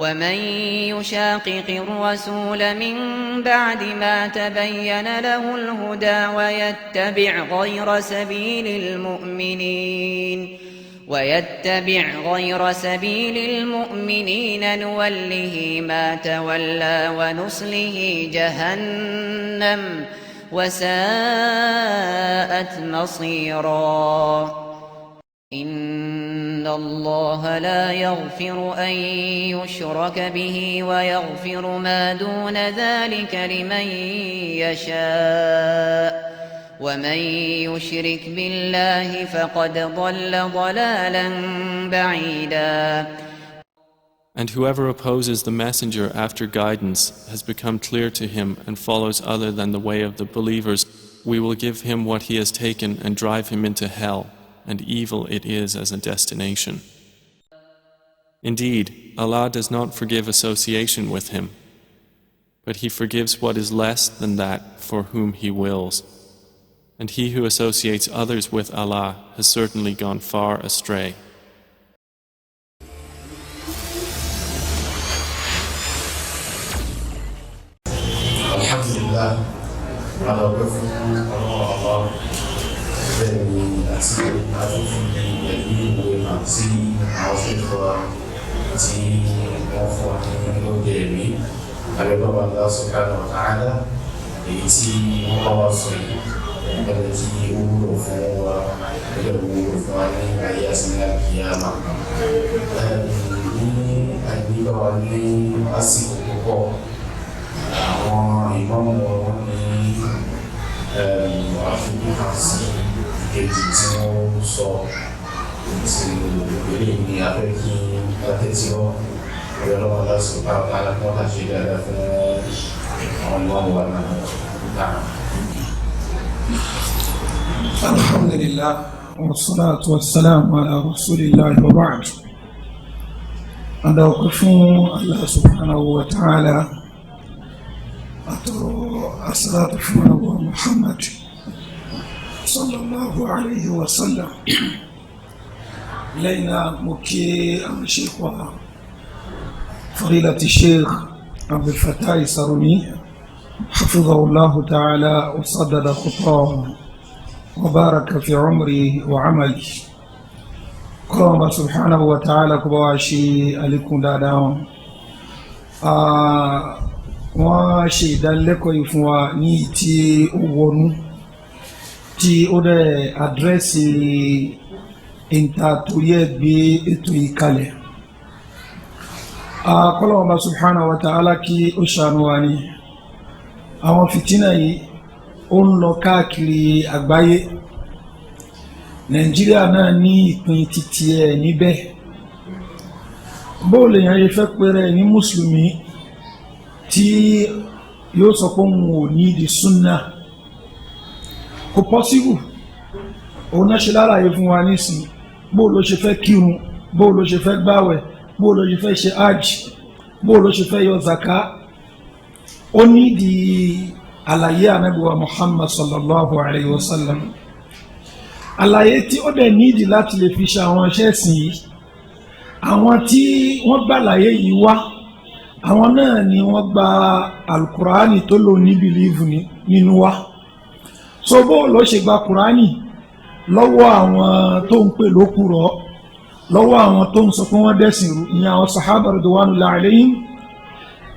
ومن يشاقق الرسول من بعد ما تبين له الهدى ويتبع غير سبيل المؤمنين نوله ما تولى ونصله جهنم وساءت مصيرا إن الله لا يغفر أن يشرك به ويغفر ما دون ذلك لمن يشاء ومن يشرك بالله فقد ضل ضلالا بعيدا. And whoever opposes the messenger after guidance has become clear to him and follows other than the way of the believers, we will give him what he has taken and drive him into hell, and evil it is as a destination. Indeed, Allah does not forgive association with him, but He forgives what is less than that for whom He wills. And he who associates others with Allah has certainly gone far astray. Alhamdulillah, Allah التي يقول فهو يقول فاني عياس من القيامة ní àìníkọ̀ ní àsìkò púpọ̀ àwọn ìmọ̀mù wọn ní àfikún sí kejì tí wọ́n sọ ti ìpele ní afẹ́kí látẹ́tíwọ́ ọ̀rẹ́lọ́wọ́ lásìkò alákọ̀ọ́ láti dáadáa fún àwọn ìmọ̀mù wà náà. الحمد لله والصلاة والسلام على رسول الله وبعد. أدعوكم الله سبحانه وتعالى أترى الصلاة على محمد صلى الله عليه وسلم. لينا مكي الشيخ فضيلة الشيخ عبد الفتاح السروني حفظه الله تعالى وسدد خطاه وبارك في عمري وعملي. قال سبحانه وتعالى كبواشي عليكم داداون wọ́n ṣe ìdánilẹ́kọ̀ọ́ yìí fún wa ní tí ó wọnú tí ó dẹ̀ àdírẹ́sì ìntàtórí ẹgbẹ́ ètò ìkalẹ̀. Kọ́lọ́wọ́n subhanahu wa ta'ala kí ó ṣàánú wa ní àwọn fìtínà yìí ó ń lọ káàkiri àgbáyé. Nàìjíríà náà ní ìpín títí ẹ̀ níbẹ̀. Bóòlù èèyàn yẹ fẹ́ pẹ́rẹ́ ní mùsùlùmí tí yóò sọ pé òun ò ní di súnnà kò pọ́síbù. Òun náà ṣe lálàyé fún wa nísìn bóòlù ṣe fẹ́ kírun, bóòlù ṣe fẹ́ gbàwẹ̀, bóòlù ṣe fẹ́ ṣe hajj, bóòlù ṣe fẹ́ yọ zaka. Ó ní di àlàyé Ànábì wa Muhammad sallallahu alayhi wa sallam, àlàyé tí ó dẹ̀ nídi láti lè fi ṣe àwọn iṣẹ́ ẹ̀sìn yìí. Àwọn tí wọ́n gbà àlàyé yìí wá, àwọn náà ni wọ́n gba alukurani tó lò ní bìlíìfù nínú wa. So bó ló ṣe gba kurani lọ́wọ́ àwọn tó ń pè lókùrọ̀, lọ́wọ́ àwọn tó ń sọ pé wọ́n dẹ̀sìn rú, ní àwọn sahaba radwanullahi alayhim.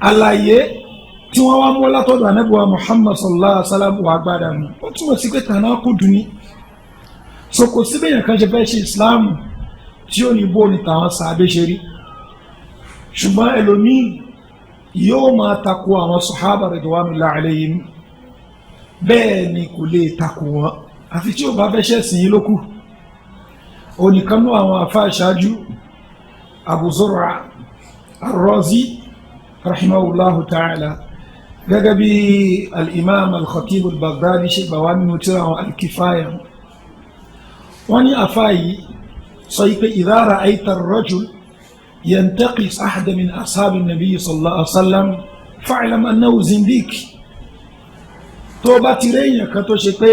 Àlàyé tí wọ́n wá mú látọ̀dọ̀ Ànábì wa Muhammad sallallahu alaihi wasallam wà gbádà mú, ó túnmọ̀ sí pé tànà kú dùn ní. So kò sí bẹ́yàn kan ṣe fẹ́ ṣe ìsìláàmù tí ó ní bó ní tàwọn sàábé ṣe rí, ṣùgbọ́n ẹlòmíì yóò máa takò àwọn sàhábà ridwanullahi alayhim, bẹ́ẹ̀ ni kò lè takò wọn àfi tí ó bá fẹ́ ṣẹ̀sìn yìí lókù. Oníkanú àwọn àfáà ṣáájú Abu Zur'a ar-Razi rahimahullahu ta'ala, gẹ́gẹ́ bí al-imam al-Khatib al-Baghdadi ṣe gbà wá nínú tírà àwọn al-Kifaya. wọ́n ní àfáà yìí sọ pé idha ra'ayta ar-rajul yantaqis ahada min ashabi an-nabiy sallallahu alaihi wasallam fa'lam annahu zindiq. tó bá ti rí èèyàn kan tó ṣe pé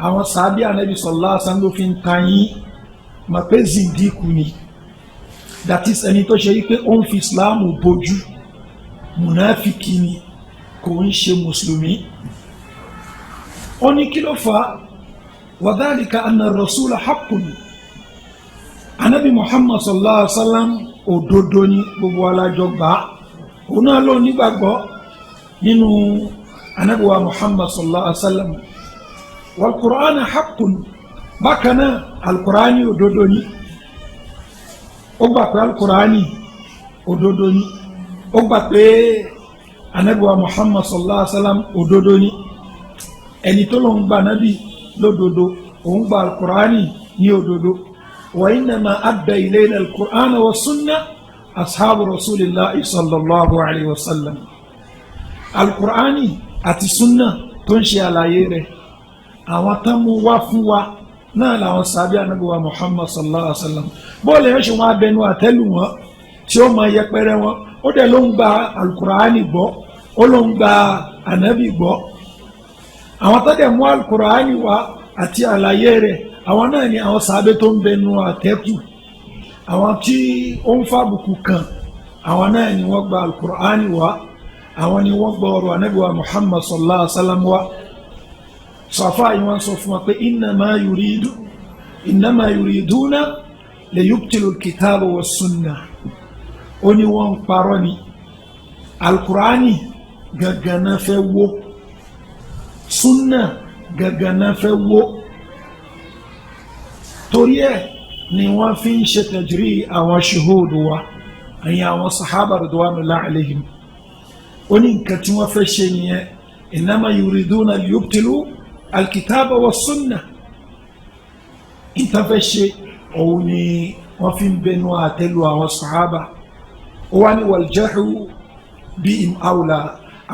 àwọn sàábí Ànábì sallallahu alaihi wasallam ló fi ń ta yín, mà pé zindiq ni. that is ẹni tó ṣe wípé ó ń fi Islam bójú, munafiki ni, kò ń ṣe mùsùlùmí. Ó ní kí ló fà? wa dhalika anna ar-rasula haqqun. Ànábì Muhammad sallallahu alaihi wasallam òdodo ni, gbogbo alájọ gbà. Òun náà ló nígbàgbọ́ nínú Ànábì wa Muhammad sallallahu alaihi wasallam. Wal Qur'an haqqun. Bákan náà al-Qur'ani òdodo ni. Ó gbà pé al-Qur'ani òdodo ni. Ó gbà pé Ànábì wa Muhammad sallallahu alaihi wasallam òdodo ni. Ẹni tó ló ń gba Ànábì lódodo, òun gba al-Qur'ani ní òdodo. Wa innama adda ilayna al-Qur'ana wa sunnah ashabu rasulillahi sallallahu alaihi wasallam. Al-Qur'ani àti sunnah tó ń ṣe àlàyé rẹ̀, àwọn tán mú wá fún wa náà làwọn sàbí Ànábì wa Muhammad sallallahu alaihi wasallam. Bọ́ọ̀lù yẹn ṣe wọn abẹnu àtẹ́lù wọn tí ó máa yẹpẹrẹ wọn, ó dẹ̀ ló ń gba al-Qur'ani gbọ́, ó ló ń gba Ànábì gbọ́. Àwọn tó dẹ̀ mú al-Qur'ani wá àti àlàyé rẹ̀, àwọn náà ni àwọn sàbí tó ń bẹnu àtẹ́kù. Àwọn tí ó ń fàbùkù kan, àwọn náà ni wọ́n gba al-Qur'ani wá, àwọn ni wọ́n gba ọ̀rọ̀ Ànábì wa Muhammad sallallahu alaihi wasallam wá. Sọ̀fà yìí wọ́n sọ fún wa pé innama yuriduna liyubtilu al-kitaba wa sunnah. Ó ní wọ́n ń parọ́ ni. Al-Qur'ani gàgànà fẹ́ wó, sunnah gàgànà fẹ́ wó. Torí ẹ̀ ni wọ́n fi ń ṣe tajri àwọn shuhudu wa, àyìn àwọn sahaba ridwanullahi alaihim. Ó ní nǹkan tí wọ́n fẹ́ ṣe nìyẹn. Innama yuriduna liyubtilu al-kitaba wa sunnah. Ìtàn fẹ́ ṣe òun ni wọ́n fi ń bẹnu àtẹ́lù àwọn sahaba. Ó wá ní wal jahru bihim awla.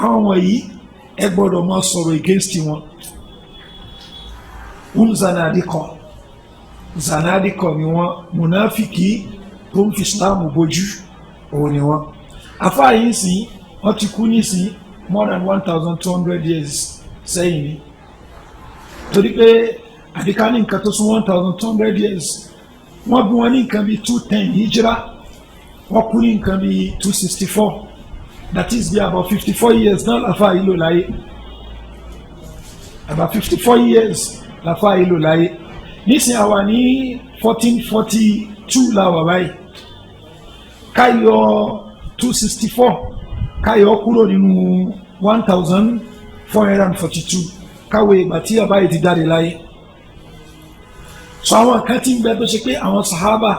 Àwọn wọ̀nyí ẹ gbọ́dọ̀ máa sọ̀rọ̀ against wọn. Zanadikọ̀ ni wọ́n, munafiki tó ń fi Islam bójú òun ni wọ́n. Àfáà yìí sìn, wọ́n ti kú nísìn more than 1200 years sẹ́yìn ni. Torí pé àdíká ní nǹkan tó sún 1200 years, wọ́n bí wọ́n ní nǹkan bí 210 hijra, wọ́n kú ní nǹkan bí 264. That is bí about 54 years náà láfáà yìí lò láyé. About 54 years láfáà yìí lò láyé. Nísìn àwa ní 1442 láwà báyìí. Káyọ̀ 264 káyọ̀ kúrò nínú 1442 káwé ìgbà tí àbá yìí ti jáde láyé. So àwọn kan tí ń bẹ tó ṣe pé àwọn sàhábà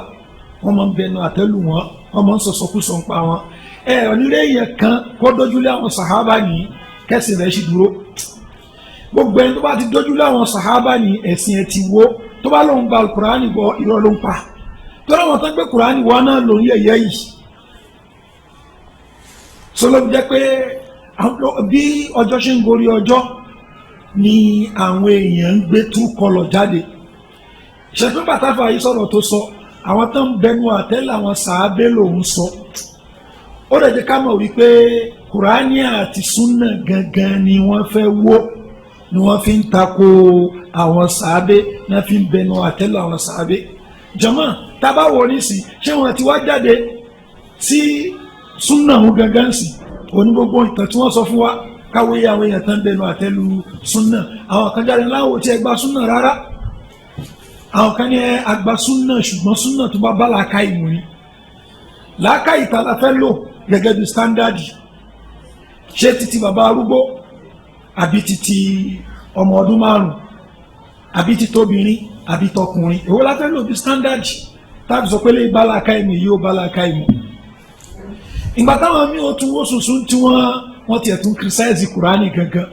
wọ́n máa ń bẹnu àtẹ́lù wọn, wọ́n máa ń sọ̀sọ̀kúsọ̀ ń pa wọn. Onílé yẹn kan kó dójúlé àwọn sàhábà ní kẹ́sìn rẹ̀ sì dúró. Gbogbo ẹni tó bá ti dójúlé àwọn sàhábà ní ẹ̀sìn ẹ̀ ti wó. Tó bá lóun gba Kùránì gbọ́, irọ́ ló ń pa. Tó láwọn tó ń gbé Kùránì wá náà lòun yẹ̀yẹ́ yìí. Sọlọ́ jẹ́ pé bí ọjọ́ ṣe ń gorí ọjọ́ ni àwọn èèyàn ń gbé tú kọlọ̀ jáde. Ṣẹ̀fún bàtàfà yìí sọ̀rọ̀ tó sọ, àwọn tó ń bẹnu àtẹ́lẹ̀ àwọn sàábé lòun sọ. Ó rẹ̀ jẹ́ ká mọ̀ wípé Kùránì àti Súnnà gangan ni wọ́n fẹ́ wó, ni wọ́n fi ń tako àwọn sàábé, náà fi ń bẹnu àtẹ́lẹ̀ àwọn sàábé. Jàmáà, tábà wọ nísìn, ṣé wọ́n ti wá jáde sí Súnnà òun gangan sí? Òní gbogbo ìtàn tí wọ́n sọ fún wa, káwé àwọn èèyàn tán bẹnu àtẹ́lù Súnnà. Àwọn kan jáde láwò tí ẹ gba Súnnà rárá. Àwọn kan ní àgbà Súnnà, ṣùgbọ́n Súnnà tó bá làákàyè mu ni. Làákàyè ta la fẹ́ lò gẹ́gẹ́ bí sítándàdì. Ṣé títí bàbá arúgbó, àbí títí ọmọ ọdún 5, àbí títóbìnrin, àbí tọkùnrin? Èwo la fẹ́ lò bí sítándàdì táàbí sọ pé lè bá làákàyè mu, yóò bá làákàyè mu. Ìgbà táwọn mí ó tún wó sùsùn tí wọ́n tiẹ̀ tún kìrìsáìsì Kùránì gangan.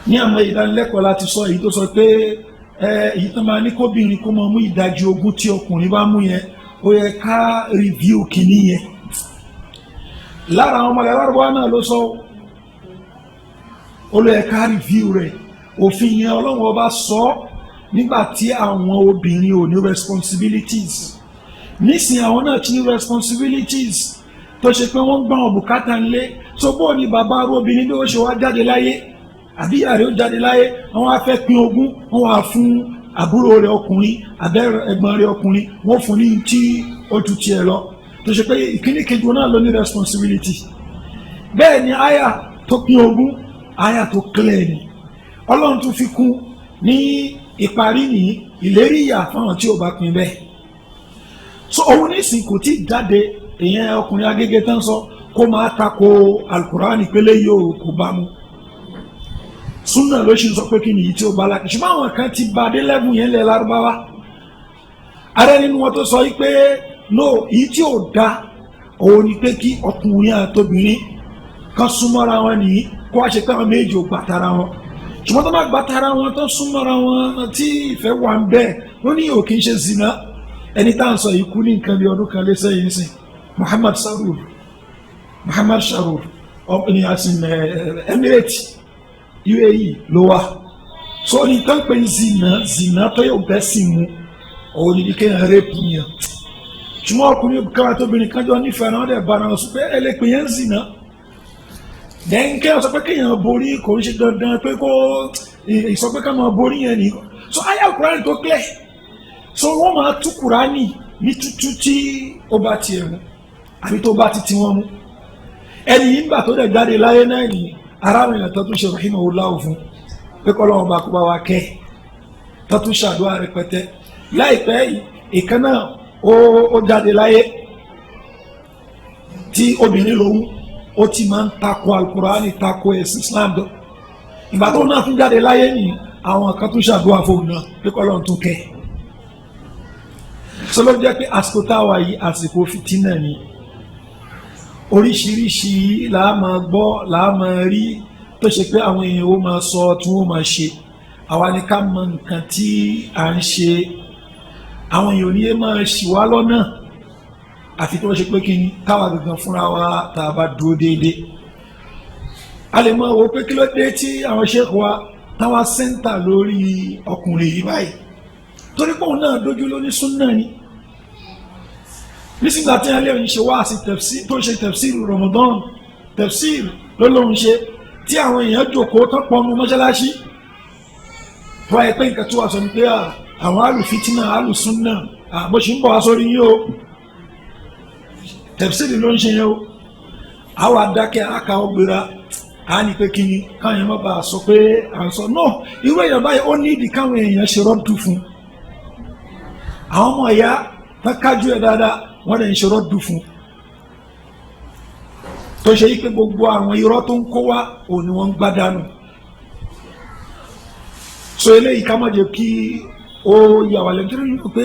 Ní àwọn ìdánilẹ́kọ̀ọ́ láti sọ èyí tó sọ pé èyí tó máa ní kóbìnrin kó máa mú ìdajì ogún tí ọkùnrin bá mú yẹn, ó yẹ ká rìvíù kìíní yẹn. Lára àwọn ọmọ Lárúbáwá náà ló sọ, ó ló yẹ ká rìvíù rẹ̀. Òfin yẹn Ọlọ́run ọba sọ nígbà tí àwọn obìnrin ò ní responsibilities. Nísìn àwọn náà ti ní responsibilities tó ṣe pé wọ́n gbá wọn bùkátà ńlé. So bóò ni bàbá arú obìnrin bí ó ṣe wá jáde láyé, àbí ìyá rẹ̀ ó jáde láyé, wọ́n wá fẹ́ pín ogún, wọ́n wá fún àbúrò rẹ̀ ọkùnrin abẹ́rẹ́ ẹ̀gbọ́n rẹ̀ ọkùnrin wọ́n fún ní tí ó ju tiẹ̀ lọ tó ṣe pé ìkíní kejì wọn náà ló ní responsibility. Bẹ́ẹ̀ ni àyà tó pín ogún àyà tó clear ni Ọlọ́run tún fi kún ní ìparí ní ìlérí ìyà fáwọn tí ò bá pín bẹ́ẹ̀. So òun nísìnyí kò tí jáde èèyàn ọkùnrin Agége tán sọ kó máa tako Al-Qur'ani pélé yóò kò bá mu. Súnà ló ṣe sọ pé kí ni èyí tí ó bá láti ṣùgbọ́n àwọn kan ti bá dé lẹ́bùn yẹn lẹ́ Lárúbáwá. Ààrẹ nínú wọn tó sọ pé no èyí tí ò dá òun ni pé kí ọkùnrin àtobìnrin kan súnmọ́ra wọn nìyí kó wá ṣe pé àwọn méjì ò gbà tara wọn. Ṣùgbọ́n tó bá gbà tara wọn tó súnmọ́ra wọn tí ìfẹ́ wà ń bẹ́ẹ̀ wọ́n ní òkè ń ṣe zina. Ẹni tá à ń sọ yìí kú ní nǹkan bí ọdún kan lé sẹ́yìn sìn Muhammad Sharur ọ̀pẹ̀ni àti Emirates UAE ló wà. So ní tán pé zina tó yóò bẹ́ sí mu òun ni kéèyàn rẹ́pù yẹn. Ṣùgbọ́n ọkùnrin kan tóbìnrin kan jọ nífẹ̀ẹ́ náà dẹ̀ bára wọn sọ pé ẹlẹ́pẹ̀ yẹn zina. Then kéèyàn sọ pé kéèyàn borí kò ń ṣe dandan pé kó ìsọ pé ká máa borí yẹn ni. So ayé Kùránì tó clear. So wọ́n máa tú Kùránì ní tútú tí ó bá tiẹ̀ mú àbí tó bá ti wọ́n mú. Ẹni yìí nígbà tó dẹ̀ jáde láyé náà ni aráàlú tó tún ṣe rahimahullahu fún pé kọ́ lọ́wọ́ bá kó bá wa kẹ́ tó tún ṣàdúrà rẹpẹtẹ. Láìpẹ́ ìkan náà ó jáde láyé tí obìnrin lòun ó ti máa ń takò Al-Qur'ani takò ẹ̀sìn Islam dọ̀. Ìgbà tó náà tún jáde láyé ni àwọn kan tún ṣàdúrà fún náà pé kọ́ lọ́wọ́ tún kẹ́. So ló jẹ́ pé àsìkò táwa yìí àsìkò fìtínà ni oríṣiríṣi làá máa gbọ́ làá máa rí tó ṣe pé àwọn èèyàn ó máa sọ tí wọ́n máa ṣe àwa ni ká mọ nǹkan tí à ń ṣe àwọn èèyàn ní máa ṣì wá lọ́nà àfi tó ṣe pé kí ni káwa gangan fúnra wa tá a bá dúró déédéé. A lè máa wo pé kí ló dé tí àwọn ṣéèkù wa táwa sẹ́ńtà lórí ọkùnrin yìí báyìí torí pé òun náà dojú lóní súnnà ni. Nísìgbà tí a lè ń ṣe wá sí tafsir tó ṣe tafsir Ramadan tafsir lọ́lọ́run ṣe tí àwọn èèyàn jókòó tán pọnú mọ́ṣáláṣí tó wáyé pé nǹkan tó wà sọ ní pé àwọn alùfitínà alùsúnnà bó ṣe ń bọ̀ wá sórí yín o tafsir ló ń ṣe yẹn o àwọn adákẹ́ aka ọgbẹ́ra a ní pé kí ni káwọn èèyàn má bàa sọ pé à ń sọ náà irú èèyàn báyìí ó ní ìdí káwọn èèyàn ṣe rọ́dù fún àwọn ọmọ ẹ̀yà tán kájú ẹ̀ dáadáa wọ́n dẹ̀ ń ṣe rọ́dù fún tó ṣe yí pé gbogbo àwọn irọ́ tó ń kó wá òun ni wọ́n ń gbádànù. So eléyìí ká má jẹ́ kí ó yà wà lẹ́nu tó ní pé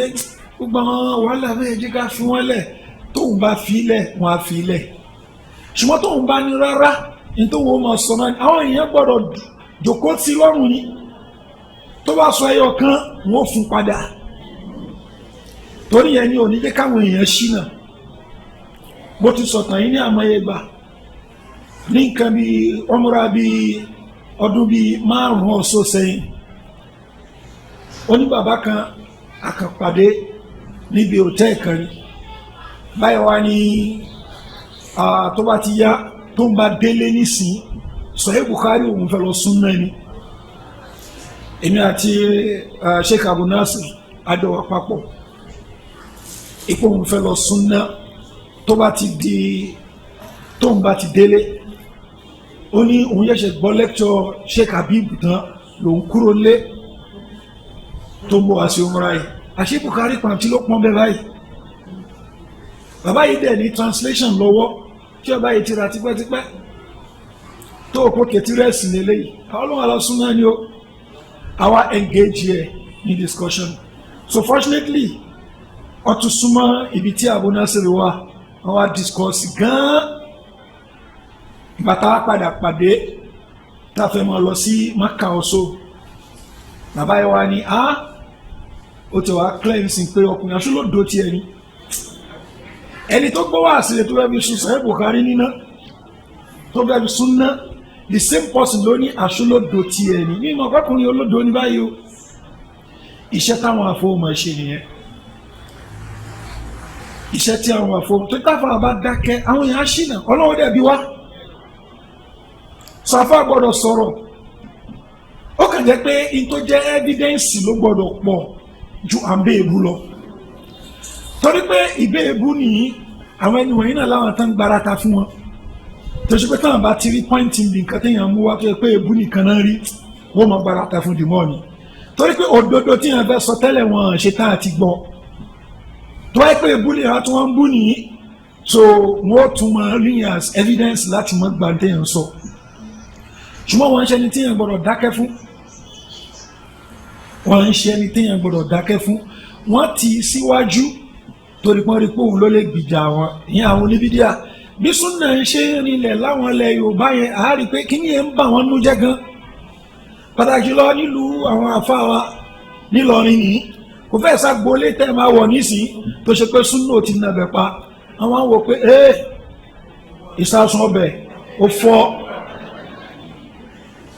gbogbo àwọn wàhálà bẹ́ẹ̀ jẹ́ ká fi wọ́n lẹ̀ tóun bá fi lẹ̀ wọ́n á fi lẹ̀ ṣùgbọ́n tóun bá ní rárá ní tóun ó máa sọ náà àwọn èèyàn gbọ́dọ̀ jòkó sí lọ́rùn ni tó bá sọ ẹyọ kan wọ́n fún padà torí yẹn ni ò ní jẹ́ káwọn èèyàn ṣìnà. Mo ti sọ̀tàn yìí ní àmọye gbà ní nǹkan bí ọmọra bí ọdún bí 5 ọ̀sọ̀ sẹ́yìn ó ní bàbá kan àkànpàdé níbi hòtẹ́ẹ̀lì kan rí báyìí wá ní tó bá ti yá tó ń bá délé nísìn Sahih Bukhari òun fẹ́ lọ súnmọ́ ẹni èmi àti Sheikh Abu Nasir adọ́wà papọ̀ ipò òun fẹ́ lọ súnmọ́ tó bá ti di tó ń bá ti délé ó ní òun yẹ́ṣẹ̀ gbọ́ lecture Sheikh Habib tán lòun kúrò lé tó ń bọ̀ wá sí umra yìí àṣé Bukhari pàǹtí ló pọ́n bẹ́ẹ̀ báyìí bàbá yìí dẹ̀ ní translation lọ́wọ́ tí ọba yìí ti ra tipẹ́tipẹ́ tó o kó kẹtírẹ́sì lélẹ́yìí àwọn olóhùn alásùn náà ni ó àwa engage here ní discussion so fortunately wọ́n tún súnmọ́ ibi tí Abu Nasir wà wọ́n wá discuss gan-an ìgbà tá a padà pàdé tá a fẹ́ máa lọ sí Maka ọ̀ṣọ́ bàbá yìí wá ní ó ti wá cleansing pé ọkùnrin aṣọ ló do tiẹ̀ ni ẹni tó gbọ́ wá àṣìlẹ̀ tó fẹ́ fi sùn Sahih Bukhari níná tó fẹ́ fi sùn ná the same person ló ní aṣọ ló do tiẹ̀ ni nínú ọkùnrin olódo ní báyìí o iṣẹ́ táwọn afọwọ́mọ̀ ṣe nìyẹn iṣẹ́ tí àwọn afọwọ́mọ̀ tó táfà bá dákẹ́ àwọn èèyàn ṣìnà ọlọ́wọ́ dẹ̀ bí wá sàfà gbọ́dọ̀ sọ̀rọ̀ ó kàn jẹ́ pé in tó jẹ́ evidence ló gbọ́dọ̀ pọ̀ ju àbẹ́ẹ̀bù lọ torí pé ìbẹ́ẹ̀bù nìyí àwọn ẹni wọ̀nyí náà láwọn tán gbarata fún wọn tó ṣe pé táwọn bá ti rí pọ́ìntì nǹkan téèyàn mú wá tó yẹ pé èbú nìkan náà rí wọ́n mọ̀ gbarata fún dìmọ́ ni torí pé òdodo tí yẹn fẹ́ sọ tẹ́lẹ̀ wọn ṣe tán àti gbọ́ tó wáyé pé èbú nìyẹn tí wọ́n ń bú nìyí so wọ́n tún máa rí as evidence láti mọ́ gbà téèyàn sọ ṣùgbọ́n wọ́n ń ṣe ẹni téèyàn gbọ́dọ̀ dákẹ́ fún wọ́n ń ṣe ẹni téèyàn gbọ́dọ̀ dákẹ́ fún wọ́n ti síwájú torí pọ́n rí pé òun ló lè gbìjà wọn ìyẹn àwọn oníbídíà bí súnà ń ṣe rinlẹ̀ láwọn ilẹ̀ Yorùbá yẹn a rí pé kí ni ẹ̀ ń bà wọ́n nú jẹ́ gan pàtàkì lọ nílùú àwọn àfáà nílọrin yìí kò fẹ́ sàgbólé tẹ́ máa wọ̀ nísìnyí tó ṣe pé súnà ò ti nàbẹ̀ pa àwọn wò pé ìsásùn ọbẹ̀ ó fọ́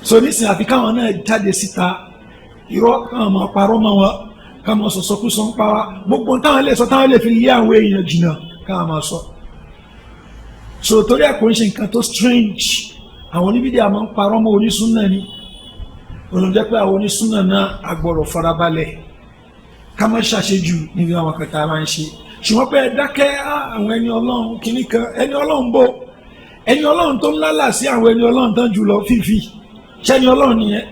so nísìnyí àfi káwọn náà jáde síta irọ́ káwọn máa parọ́ mọ́ wọn káwọn máa sọ̀sọ́kú sọ ń pa wá gbogbo táwọn lè sọ táwọn lè fi lé àwọn èèyàn jìnnà káwọn máa sọ so torí àkó ń ṣe nǹkan tó strange àwọn oníbídìí àmọ́ ń parọ́ mọ́ onísúnà ni olùjẹ́ pé àwọn onísúnà náà agbọ̀rọ̀ farabalẹ̀ ká má ṣàṣejù níbi àwọn kẹta máa ń ṣe ṣùgbọ́n pé dákẹ́ àwọn ẹni ọlọ́run kìíní kan ẹni ọlọ́run bò ẹni ọlọ́run tó ń lálà sí àwọn ẹni ọlọ́run tán jù lọ fífi ṣẹ́ni ọlọ́run nìyẹn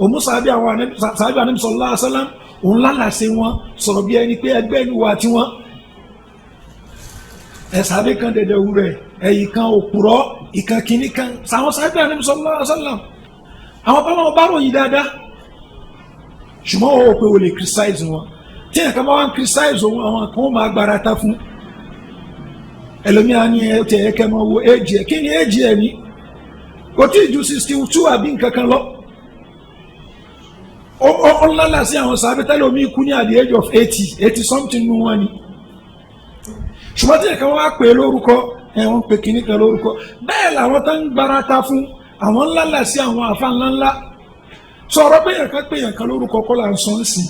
òun sàbí àwọn sàbí Ànábì sallallahu alaihi wasallam òun lálà sí wọn sọ̀rọ̀ bí ẹni pé ẹgbẹ́ ìlú wa tí wọ́n ẹ̀sàbí kan dẹ̀dẹ̀ wúrẹ̀ ẹ̀yìn kan òpùrọ́ ìkan kìíní kan sàwọn sàbí Ànábì sallallahu alaihi wasallam àwọn bọ́lá bá ròyìn dáadáa ṣùgbọ́n wọ́n wò pé o lè criticize wọn tí ẹ̀ka bá wá ń criticize wọn àwọn kan ó máa gbára ta fún ẹlòmíà ní ẹ̀ tẹ̀ ẹ̀kẹ́ mọ́ wo éjì ẹ̀ kí ni éjì ẹ̀ ní kò tí ì ju 62 àbí nǹkan kan lọ ó ńlá sí àwọn sàbẹ̀ tẹ́lẹ̀ omi kú ní at the age of 80 something nù wọn ni ṣùgbọ́n tí ẹ̀ka wá pè lórúkọ ẹ̀wọ̀n pè kìíní kan lórúkọ bẹ́ẹ̀ làwọn tó ń gbára ta fún àwọn ńlá sí àwọn àfa ńláńlá sọ̀rọ̀ péyàn kan lórúkọ kọ́ là ń sọ ń sìn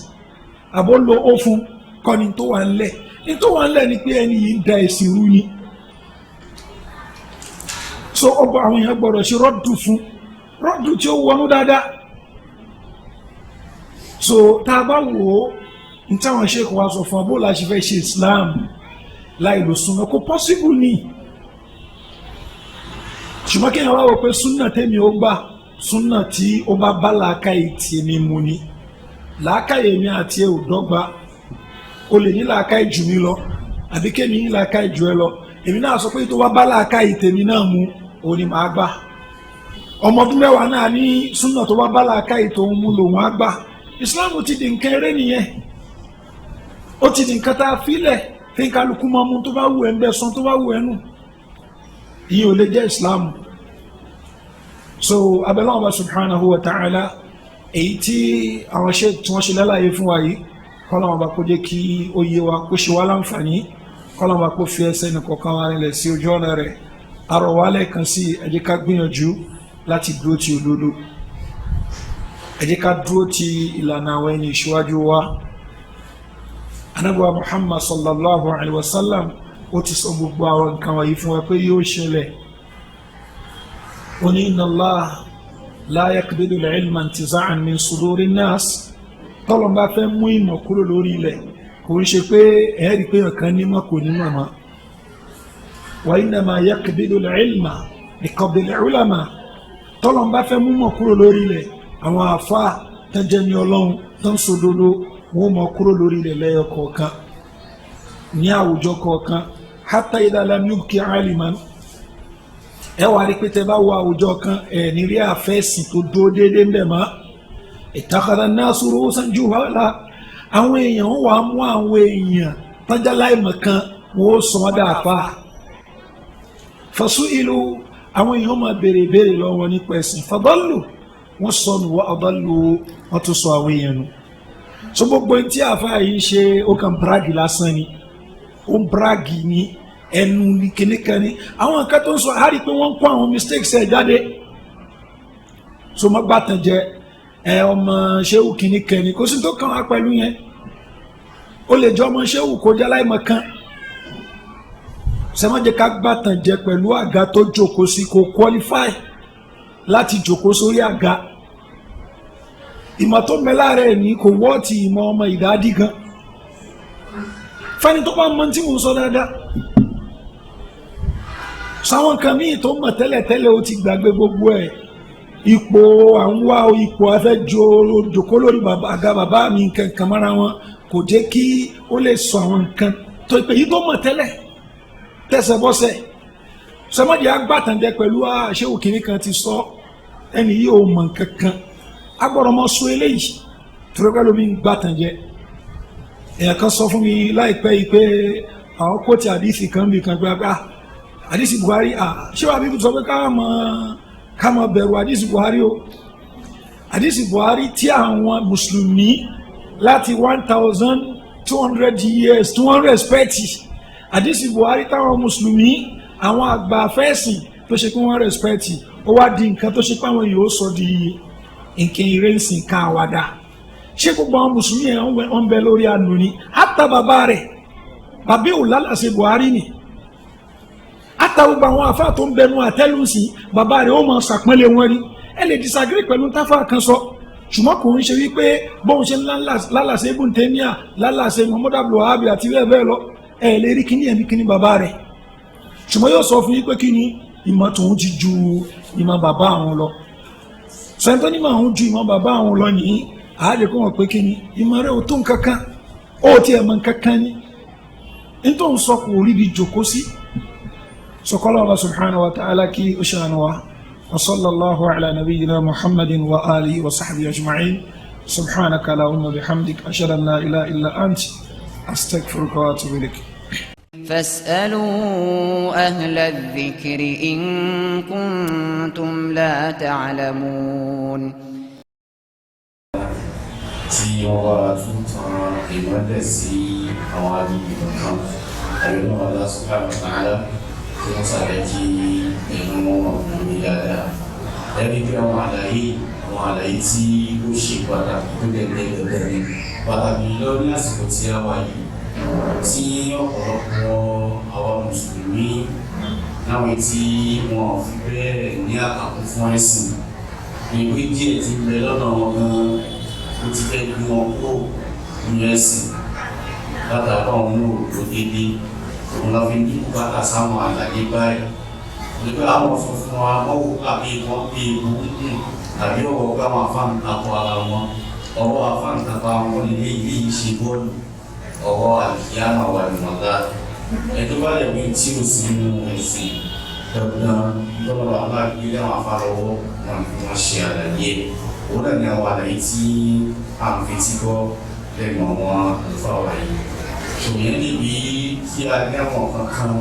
àbó lo ó fún kọ́ni tó wà ńlẹ̀ ní tó wà ńlẹ̀ ni pé ẹni yìí ń da ẹ̀sìn rú ni so ọgbà àwọn èèyàn gbọ́dọ̀ ṣe rọ́dù fún rọ́dù tí ó wọnú dáadáa so tá a bá wò ó ní táwọn ṣèkò wa sọ fún abó la ṣe fẹ́ ṣe Islam láì lò súnmọ́ kó possible ni ṣùgbọ́n kí ẹ̀yàn wá wò pé súnà tẹ́mi ó gbà súnà tí ó bá bá làákàyè tí mi mú ni làákàyè mi àti ẹ̀ ò dọ́gba o lè ní làákàyè jù mí lọ àbí kémi ní làákàyè jù ẹ lọ èmi náà sọ pé tó bá bá làákàyè tèmi náà mú òun ni màá gbà ọmọ ọdún mẹ́wàá náà ní súnà tó bá bá làákàyè tó ń mú lòun á gbà Islam ti di nǹkan eré nìyẹn ó ti di nǹkan tá a filẹ̀ fi kálukú máa mú tó bá wù ẹ́ ń bẹ́ sọ tó bá wù ẹ́ nù yìí ò lè jẹ́ Islam so abẹ́lẹ́ ọba subhanahu wa ta'ala èyí tí àwọn ṣe tí wọ́n ṣe lálàyé fún wa yìí kọ́lá ọba kó jẹ́ kí ó yé wa kó ṣe wá láǹfààní kọ́lá ọba kó fi ẹsẹ̀ nìkọ̀ọ̀kan wa nílẹ̀ sí ojú ọ̀nà rẹ̀ arọ̀ wa lẹ́ẹ̀kan sí ẹ jẹ́ ká gbìyànjú láti dúró ti òdodo ẹ jẹ́ ká dúró ti ìlànà àwọn ẹni ìṣíwájú wa Ànábì wa Muhammad sallallahu alaihi wasallam ó ti sọ gbogbo àwọn nǹkan wọ̀nyí fún wa pé yóò ṣẹlẹ̀ ó ní inna Allah la yaqbidu al-ilma intiza'an min suduri an-nas tọ́lọ́n bá fẹ́ mú ìmọ̀ kúrò lórí ilẹ̀ kò ń ṣe pé ẹ̀ẹ́rì pé ọ̀kan nímọ̀ kò ní mọ̀mọ́ wa innama yaqbidu al-ilma biqabdi al-ulama tọ́lọ́n bá fẹ́ mú mọ̀ kúrò lórí ilẹ̀ àwọn àfáà tẹ́jẹ́ ní ọlọ́run tó ń sòdodo wọ́n mọ̀ kúrò lórí ilẹ̀ lẹ́yọ kọ̀ọ̀kan ní àwùjọ kọ̀ọ̀kan hatta idha lam yubqi aliman ẹ wà rí pé tẹ bá wo àwùjọ kan ẹ̀ ní rí àfẹ́sìn tó dúró déédéé ń bẹ̀ mọ́ ittakhadha an-nasu ru'usan juhala àwọn èèyàn wọ́n wà mú àwọn èèyàn tọ́jà láìmọ̀ kan wọ́n ó sọ wọ́n dàpá fasu'ilu àwọn èèyàn máa béèrè lọ́wọ́ nípa ẹ̀sìn fadallu wọ́n sọnù wa adallu wọ́n tún sọ àwọn èèyàn nù so gbogbo tí àfáà yìí ṣe ó kàn bragi lásán ni ó ń bragi ní ẹnu ní kìnnìkan ní àwọn nǹkan tó ń sọ àárí pé wọ́n ń kó àwọn mistakes ẹ̀ jáde so má gbàtàn jẹ ẹ ọmọ ṣéwù kìnnìkan ní kò sí tó kàn wá pẹ̀lú yẹn ó lè jọ ọmọ ṣéwù kó jẹ́ láìmọ̀ kan sẹ́mọ́jẹ́ ká gbàtàn jẹ pẹ̀lú àga tó jókòó sí kò qualify láti jókòó sórí àga ìmọ̀ tó mẹ́lá rẹ̀ ní kò wọ́ọ̀tì ìmọ̀ ọmọ ìdádí gan fẹ́ni tó bá mọ̀ tí mo sọ dáadáa sáwọn kan míì tó mọ̀ tẹ́lẹ̀tẹ́lẹ̀ ó ti gbàgbé gbogbo ẹ̀ ipò àwọn ipò afẹ́ jòkó lórí àga bàbá mi kankan mọ́ra wọn kò jẹ́ kí ó lè sọ àwọn nǹkan tó ìpè yìí tó mọ̀ tẹ́lẹ̀ tẹ̀sẹ̀ bọ́sẹ̀ sọmọdé agbátànjẹ pẹ̀lú àṣewò kìnní kan ti sọ ẹni yìí ò mọ̀ kankan agbọ́dọ̀ mọ́ sọ eléyìí tùrọ́gbẹ́ lómi ń gbátànjẹ èèyàn kan sọ fún mi láìpẹ́ yìí pé àwọn kóòtù àdìsí kan bí kan gbé àdìsí Buhari ṣé wàá bíbí sọ pé ká máa bẹ̀rù àdìsí Buhari o àdìsí Buhari tí àwọn mùsùlùmí láti 1200 years tí wọ́n rẹ̀spẹ̀tì àdìsí Buhari táwọn mùsùlùmí àwọn àgbà afẹ́sìn tó ṣe pé wọ́n rẹ̀spẹ̀tì ó wá di nǹkan tó ṣe pé àwọn yóò sọ di nǹkan ìrẹsìn ká àwàdà ṣé gbogbo àwọn mùsùlùmí ẹ̀ ń bẹ lórí àánú ni àtà bàbá rẹ̀ bàbá ò lálàsẹ Buhari ni àtà gbogbo àwọn afá tó ń bẹnu àtẹ́lùsì bàbá rẹ̀ ó mọ ṣàpọ́nlé wọn ni ẹ lè disagree pẹ̀lú táfà kan sọ ṣùgbọ́n kò ń ṣe wípé bóun ṣe lálàsẹ Ibn Taymiyyah lálàsẹ Muhammad Abdul Wahhab àti bẹ́ẹ̀ bẹ́ẹ̀ lọ ẹ lè rí kíní ẹ̀mí kíní bàbá rẹ̀ ṣùgbọ́n yóò sọ fún yín pé kíní ìmọ̀ tòun ti ju ìmọ̀ bàbá àwọn lọ sẹ́ńtọ́ ní máa ń ju ìmọ̀ bàbá àwọn lọ nìyí àádé kó wọn pé kíní ìmọ̀ rẹ̀ ò tó nǹkankan ó tiẹ̀ mọ̀ nǹkankan ni nítorí sọ kò rí bi jòkó sí sọkọlọ Allah subhanahu wa ta'ala kí ó ṣàánú wa wa sallallahu ala nabiyyina Muhammadin wa alihi wa sahbihi ajma'in subhanaka allahumma bihamdik ashhadu an la ilaha illa anta astaghfiruka wa atubu ilayk. فاسألوا أهل الذكر إن كنتم لا تعلمون. tí wọ́n wá tún tan ìmọ́lẹ̀ sí àwọn agbègbè kan àyẹ̀wò Allah subhanahu wa ta'ala tí wọ́n sáré kí ẹ̀rọ wọn lórí dáadáa. ẹni pé àwọn àlàyé tí ó ṣe pàtàkì tó gẹ̀gẹ̀ ní pàtàkì lọ ní àsìkò tí a wà yìí tí ọ̀pọ̀lọpọ̀ àwọn mùsùlùmí láwọn tí wọ́n fi bẹ́ẹ̀ ní àkàkùn fún ẹ̀sìn ìwé díẹ̀ ti bẹ lọ́nà wọn gan-an ó ti fẹ́ gbé wọn kó nínú ẹ̀sìn látàkọ́ àwọn olóògbé dédé òun lọ fi ní bùkátà sáwọn àlàyé báyìí nígbà àwọn sọ fún wa mọ́wó àbí wọn bí ewu tàbí ọwọ́ káwọn afáǹtakọ̀ ara wọn ọwọ́ afáǹtakọ̀ àwọn ilé ìṣe bọ́ọ̀lù ọwọ́ àkíyàmà wà nìmọ̀lá ẹni bá lè wí tí ó sì mú ẹ̀sìn dandan lọ́wọ́ aláàgbé àwọn afárọ́wọ́ wọn ni wọ́n ṣe àlàyé òun náà ni àwọn àlàyé tí a ń fetí gbọ́ lẹ́nu àwọn àlùfáà wa yìí ṣòyẹn níbi tí a ní àwọn kankan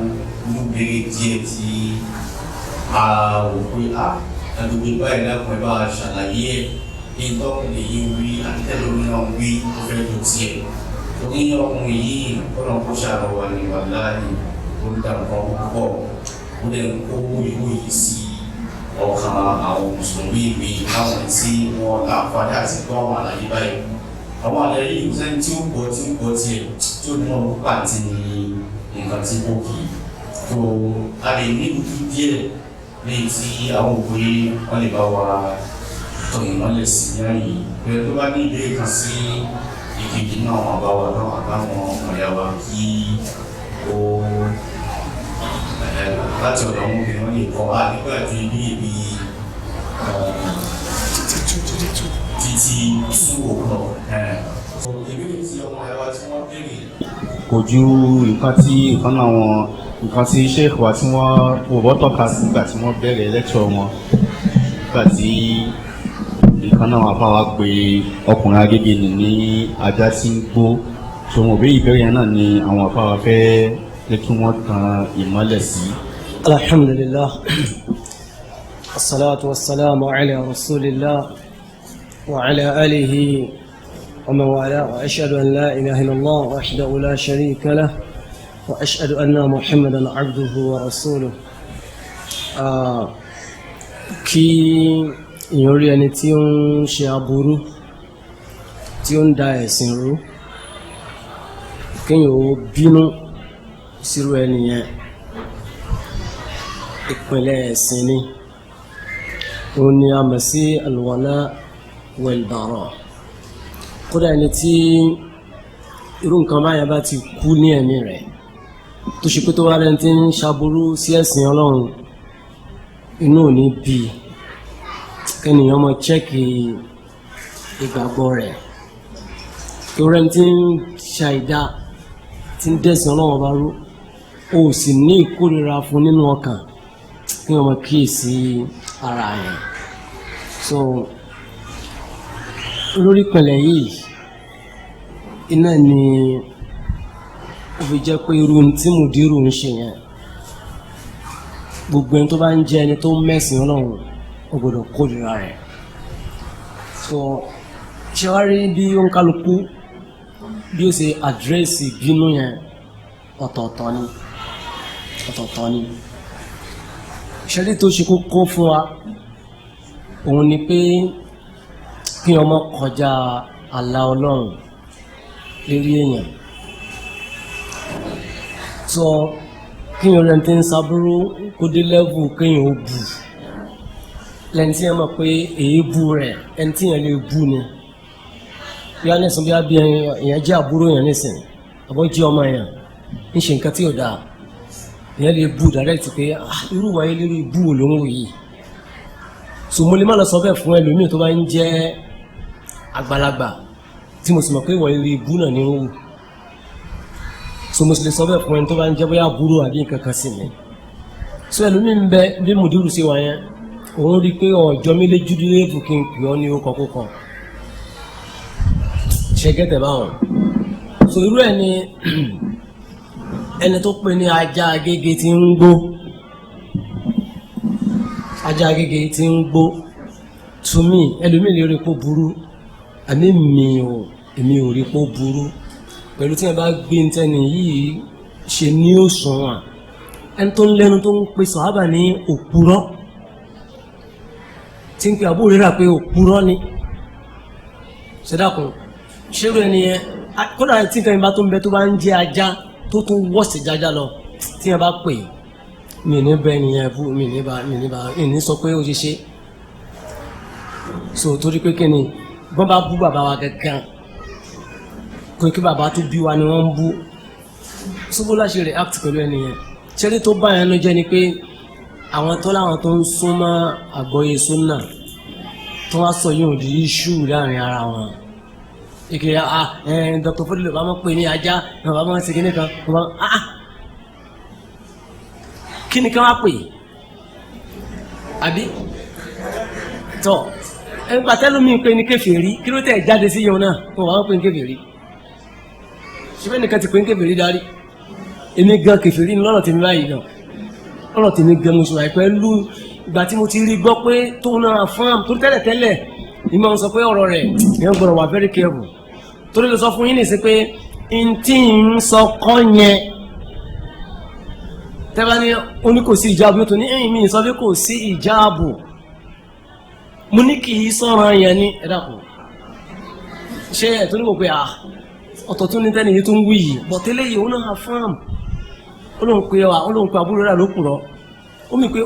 mú béèrè díẹ̀ tí a wò pé agbègbè báyìí lápò ẹ bá ṣàlàyé ìtọ́kùnrin yìí wí àtẹ́lómi náà wí tó fẹ́ tó tiẹ̀ torí ọkùnrin yìí kọ́nà kó ṣàlọ́wọ́ ní wàláhì olùdàmọ́ púpọ̀ ó lè kó ìwé yìí sí ọkàn àwọn mùsùlùmí ìwé àwọn tí wọ́n láǹfààní àti gbọ́ àwọn àlàyé báyìí àwọn àlàyé yìí sẹ́ni tí ó gbọ́ tiẹ̀ tí ó ní wọn pàtì ní nǹkan tí kò kì í tó a lè ní ìlú díẹ̀ ní tí àwọn òwe wọn lè bá wa tọ̀ ìmọ́lẹ̀ sí ní àyè pẹ̀lú tó bá ní ìbéèrè kan sí ìkejì náà wọn bá wà náà àbáwọn ọ̀rẹ́ wa kí ó láti ọ̀dọ̀ àwọn obìnrin wọn lè kọ́ wa nígbà tí ibi títí 2 o'clock. ìbéèrè tí ọmọ ẹ̀ wá tí wọ́n béèrè. kò ju nǹkan tí sheikh wa tí wọ́n wò tọ́ka sí nígbà tí wọ́n bẹ̀rẹ̀ lecture wọn nígbà tí ìkan náà wà fáwọn pé ọkùnrin Agége ní ajá tí ń gbó ṣòwò òbí ìbéèrè yẹn náà ni àwọn afáwa fẹ́ jẹ́ kí wọ́n tan ìmọ́lẹ̀ sí. alhamdulillah assalatu wassalamu ala rasulillah wa ala alihi wa man wala wa ashhadu an la ilaha illallah wahdahu la sharika lah wa ashhadu anna muhammadan abduhu wa rasuluhu. Kí èèyàn rí ẹni tí ó ń ṣe aburú tí ó ń da ẹ̀sìn rú kéèyàn ó bínú sírú ẹni yẹn ìpínlẹ̀ ẹ̀sìn ni òun ni a mọ̀ sí alwala wal bara. kódà ẹni tí irú nǹkan báyà bá ti kú ní ẹ̀mí rẹ̀ tó ṣe pé tó wá lẹ́ni tí ń ṣaburú sí ẹ̀sìn Ọlọ́run inú ò ní bí kẹ́nìyàn mọ chẹ́kì ìgbàgbọ́ rẹ̀ tó rẹ́ni tí ń ṣàìdá tí ń dẹ̀sìn Ọlọ́run ọba rú ó sì ní ìkórira fún nínú ọkàn kí wọ́n mọ kíyèsí ara yẹn. So lórí pẹ̀lẹ́ yìí iná ni ó fi jẹ́ pé irú tí mùdírù ń ṣe yẹn gbogbo ẹni tó bá ń jẹ́ ẹni tó mẹ́sìn Ọlọ́run ó gbọ́dọ̀ kórìíra rẹ̀. So ṣé wàá rí bí ó ń kálukú bí ó ṣe àdírẹ́sì bínú yẹn ọ̀tọ̀ọ̀tọ̀ ni ìṣẹ́lẹ̀ tó ṣe kókó fún wa òun ni pé kí ọmọ kọjá àlà Ọlọ́run lérí èèyàn. So kí n rẹ̀ ti ń sábúrú kó dé lẹ́bù kéèyàn ó bù lẹ́ni tí yẹn mọ̀ pé èébú rẹ̀ ẹni tí yẹn lè bù ni bí a nẹ́sìn bí a bí èèyàn jẹ́ àbúrò yẹn nísìn àbọ̀ jẹ́ ọmọ yẹn ń ṣe nǹkan tí ò dáa èèyàn lè bù direct pé irú wáyé lérí bù ò ló ń wò yìí. So mo lè má lọ sọ bẹ́ẹ̀ fún ẹlòmíì tó bá ń jẹ́ àgbàlagbà tí mo sì mọ̀ pé wọ́n lérí bù náà ní wò. So mo sì lè sọ bẹ́ẹ̀ fún ẹni tó bá ń jẹ́ bóyá àbúrò àbí nǹkan kan sí mi. So ẹlòmíì ń bẹ bí mùdírù ṣe wà yẹn òun rí i pé ọjọ́ mi lé júdúrẹ́ẹ̀fù kí n pè ọ́ ní orúkọ kókàn ṣe gẹ́tẹ̀ báwọn. So irú ẹ̀ ni ẹni tó pè ní ajá agége tí ń gbó ajá agége tí ń gbó to me ẹlòmíì lè rí pó burú àmì èmi ò rí pó burú pẹ̀lú tí wọ́n bá gbé ntẹ́ni yìí ṣe ní òṣùwọ̀n ẹni tó ń lẹ́nu tó ń pe sàhábà ní òpùrọ́ tí ń pe Abu Hurairah pé òpùrọ́ ni ṣẹ́dàkùn ṣérú ẹni yẹn kódà tí nǹkan ìbá tó ń bẹ tó bá ń jẹ ajá tó tún wọ́ọ̀sì jájá lọ tí wọ́n bá pè mí ní bẹ́ẹ̀ nìyẹn bú mi ní sọ pé ó ṣe ṣe. So torí pé kí ni bọ́n bá bú bàbá wa gángan kò kí bàbá tó bí wa ni wọ́n ń bú ṣubú láṣẹ react pẹ̀lú ẹni yẹn ṣẹ́rí tó bá yẹn ló jẹ́ ni pé àwọn tó láwọn tó ń súnmọ́ àgbọ́yé súnà tó wá sọ yóò di iṣu láàrin ara wọn ìkìlẹ̀ Dr. Fodil bá mọ̀ pé ní ajá bá mọ̀ sí kíní kan kíní kan wá pè àbí tọ́ ẹgbà tẹ́lómi pé ní kèfèrí kí ló tẹ̀ jáde sí yẹn náà wọ́n wá pè ní kèfèrí ṣùgbọ́n nìkan ti pè ní kèfèrí darí èmi gan kèfèrí ní lọ́nà tèmi báyìí náà lọ́nà tèmi gan mo ṣùgbọ́n pẹ̀lú ìgbà tí mo ti rí gbọ́ pé tóun náà fún am torí tẹ́lẹ̀ ìmọ̀ sọ pé ọ̀rọ̀ rẹ̀ yẹn gbọ́dọ̀ wà very careful torí lè sọ fún yín nìsí pé n tí ń sọ kọ́ yẹn tẹ́bá ní oní kò sí ìjáàbù yóò tó ní ẹ̀yìn mi sọ pé kò sí ìjáàbù mo ní kì í sọ̀rọ̀ yẹn ní ẹ̀dàkùn ṣé ẹ̀ tó ní kò pé ọ̀tọ̀ tó ní tẹ́ni yìí tó ń wí yìí bọ̀ tẹ́lẹ̀ yìí ó náà fáàm olóhùn pé Abu Hurairah ló kùrọ̀ ó mi pé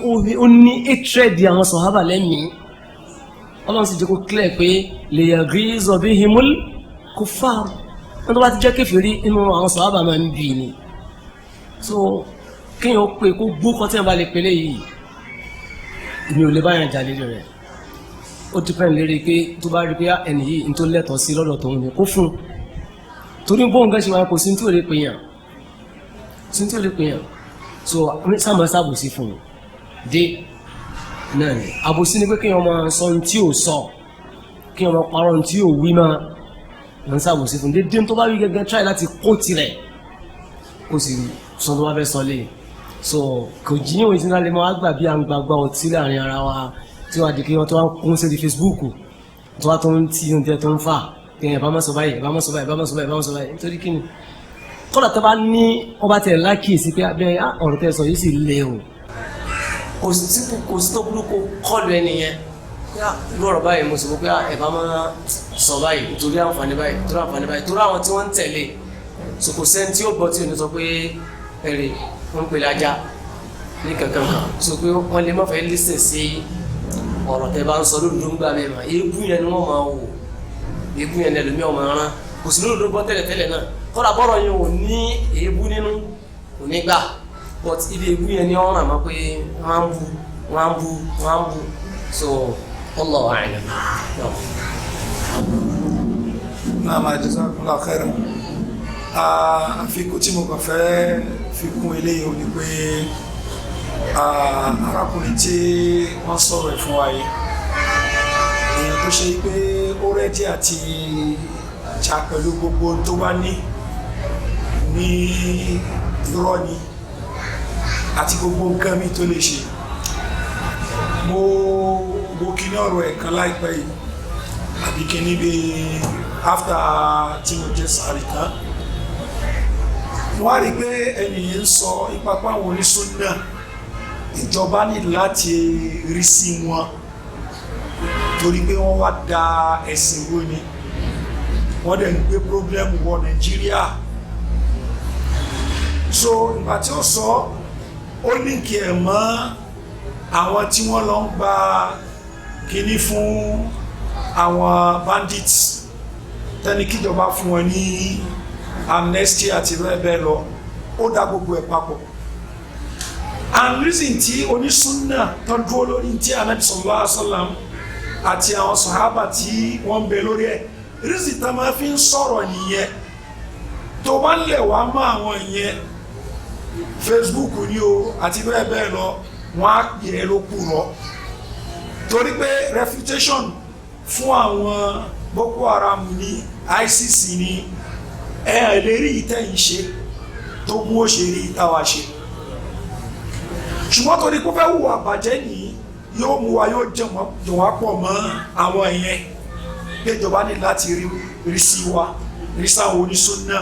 ó ní hatred àwọn sàhábà lẹ́mìí ọlọ́run sì jẹ́ kó clear pé liyaghiza bihimul kuffar wọ́n tó bá ti jẹ́ kèfèrí inú àwọn sàhábà máa ń bì ní. So kéèyàn ó pè kó gbó kan tí wọ́n bá lè pèlè yìí èmi ò lè bá yàn jà lérí rẹ̀ ó depend lérí pé tó bá rí pé ẹni yìí ní tó lẹ́tọ̀ọ́ sí lọ́dọ̀ tòun ni kó fún un torí bóun gẹ́ ṣe wáyé kò sí ní tí ò lè pè yàn so sáàmù sábòsí fún un dé náà ni àbòsí ni pé kéèyàn máa sọ ní tí ò sọ kéèyàn máa parọ́ ní tí ò wí máa ń sábòsí fún un dédé tó bá wí gẹ́gẹ́ try láti kó tirẹ̀ kó sì sọ tó bá fẹ́ sọ lé so kò jí níwèé tí náà lè máa gbà bí à ń gbàgbà ọtí láàrin ara wa tí wọ́n á di kí wọ́n tó wá kún sí di Facebook tó wá tó ń tí oúnjẹ tó ń fà kéèyàn bá má sọ báyìí nítorí kí ni kọ́lá tó bá ní ọba tẹ̀ lákìsí pé abẹ́ ọ̀rọ̀ tẹ̀ sọ yìí sì lé o kò sí tó burúkú kọlu ẹni yẹn lọ́rọ̀ báyìí mo sì mọ̀ pé ẹ̀bá máa sọ báyìí torí àǹfààní báyìí torí àwọn tí wọ́n ń tẹ̀lé so kò sẹ́ni tí ó gbọ́ tí ò ní sọ pé ẹ̀rì wọ́n ń pèlè ajá ní kankan kan so pé wọ́n lè má fẹ́ lísìn sí ọ̀rọ̀ tẹ̀ bá ń sọ lódodo ń gbà mẹ́ma èébú yẹn ni wọ́n máa wò èébú yẹn lẹ́lòmí ọmọ rán kò sí lóòótọ́ gbọ́ tẹ́lẹ̀tẹ́lẹ̀ náà kọ́ra bọ́rọ̀ yẹn ò ní èébú nínú kò ní gbà but ibi èébú yẹn ni ọ̀ràn mọ́ pé wọ́n á bu so Allahu a'lam. Naam, jazakumullahu khairan. Àfikún tí mo kàn fẹ́ fi kún eléyìí ò ní pé arákùnrin tí wọ́n sọ̀rọ̀ ẹ̀ fún wa yìí èèyàn tó ṣe pé ó rẹ́dí àti jà pẹ̀lú gbogbo tó bá ní irọ́ ni àti gbogbo nǹkan mi tó lè ṣe. Mo kí ní ọ̀rọ̀ ẹ̀kan láìpẹ́ yìí àbí kí ní bí after tí mo jẹ́ sàárì tán wọ́n á rí pé ẹnìyàn ń sọ ìpapá àwọn onísúnnà ìjọba ní láti rí sí wọn torí pé wọ́n wá da ẹ̀sìn wó ni wọ́n dẹ̀ ń gbé problem wọ Nàìjíríà. So ìgbà tí ó sọ ó líǹkì ẹ̀ mọ́ àwọn tí wọ́n lọ ń gba kíní fún àwọn bandits tẹ́ni kíjọba fún wọn ní amnesty àti bẹ́ẹ̀ bẹ́ẹ̀ lọ ó dá gbogbo ẹ̀ papọ̀. And reason tí onísúnnà tó dúró lórí tí Ànábì sallallahu alaihi wasallam àti àwọn sàhábà tí wọ́n ń bẹ lórí ẹ̀ reason tá máa fi ń sọ̀rọ̀ nìyẹn. Tó bá ń lẹ̀ wá mọ́ àwọn ìyẹn Facebook ni o àti bẹ́ẹ̀ bẹ́ẹ̀ lọ wọ́n á pè é ló kù rọ torí pé refutation fún àwọn Boko Haram ní ICC ní lè rí ìtẹ́yìn ṣe tó mú ó ṣe rí ìtawà ṣe ṣùgbọ́n torí kó fẹ́ hùwà bàjẹ́ nìyí yóò mú wa yóò jọ wá pọ̀ mọ́ àwọn ìyẹn péjọba ní láti rí sí wa rí sáwọn onísúnnà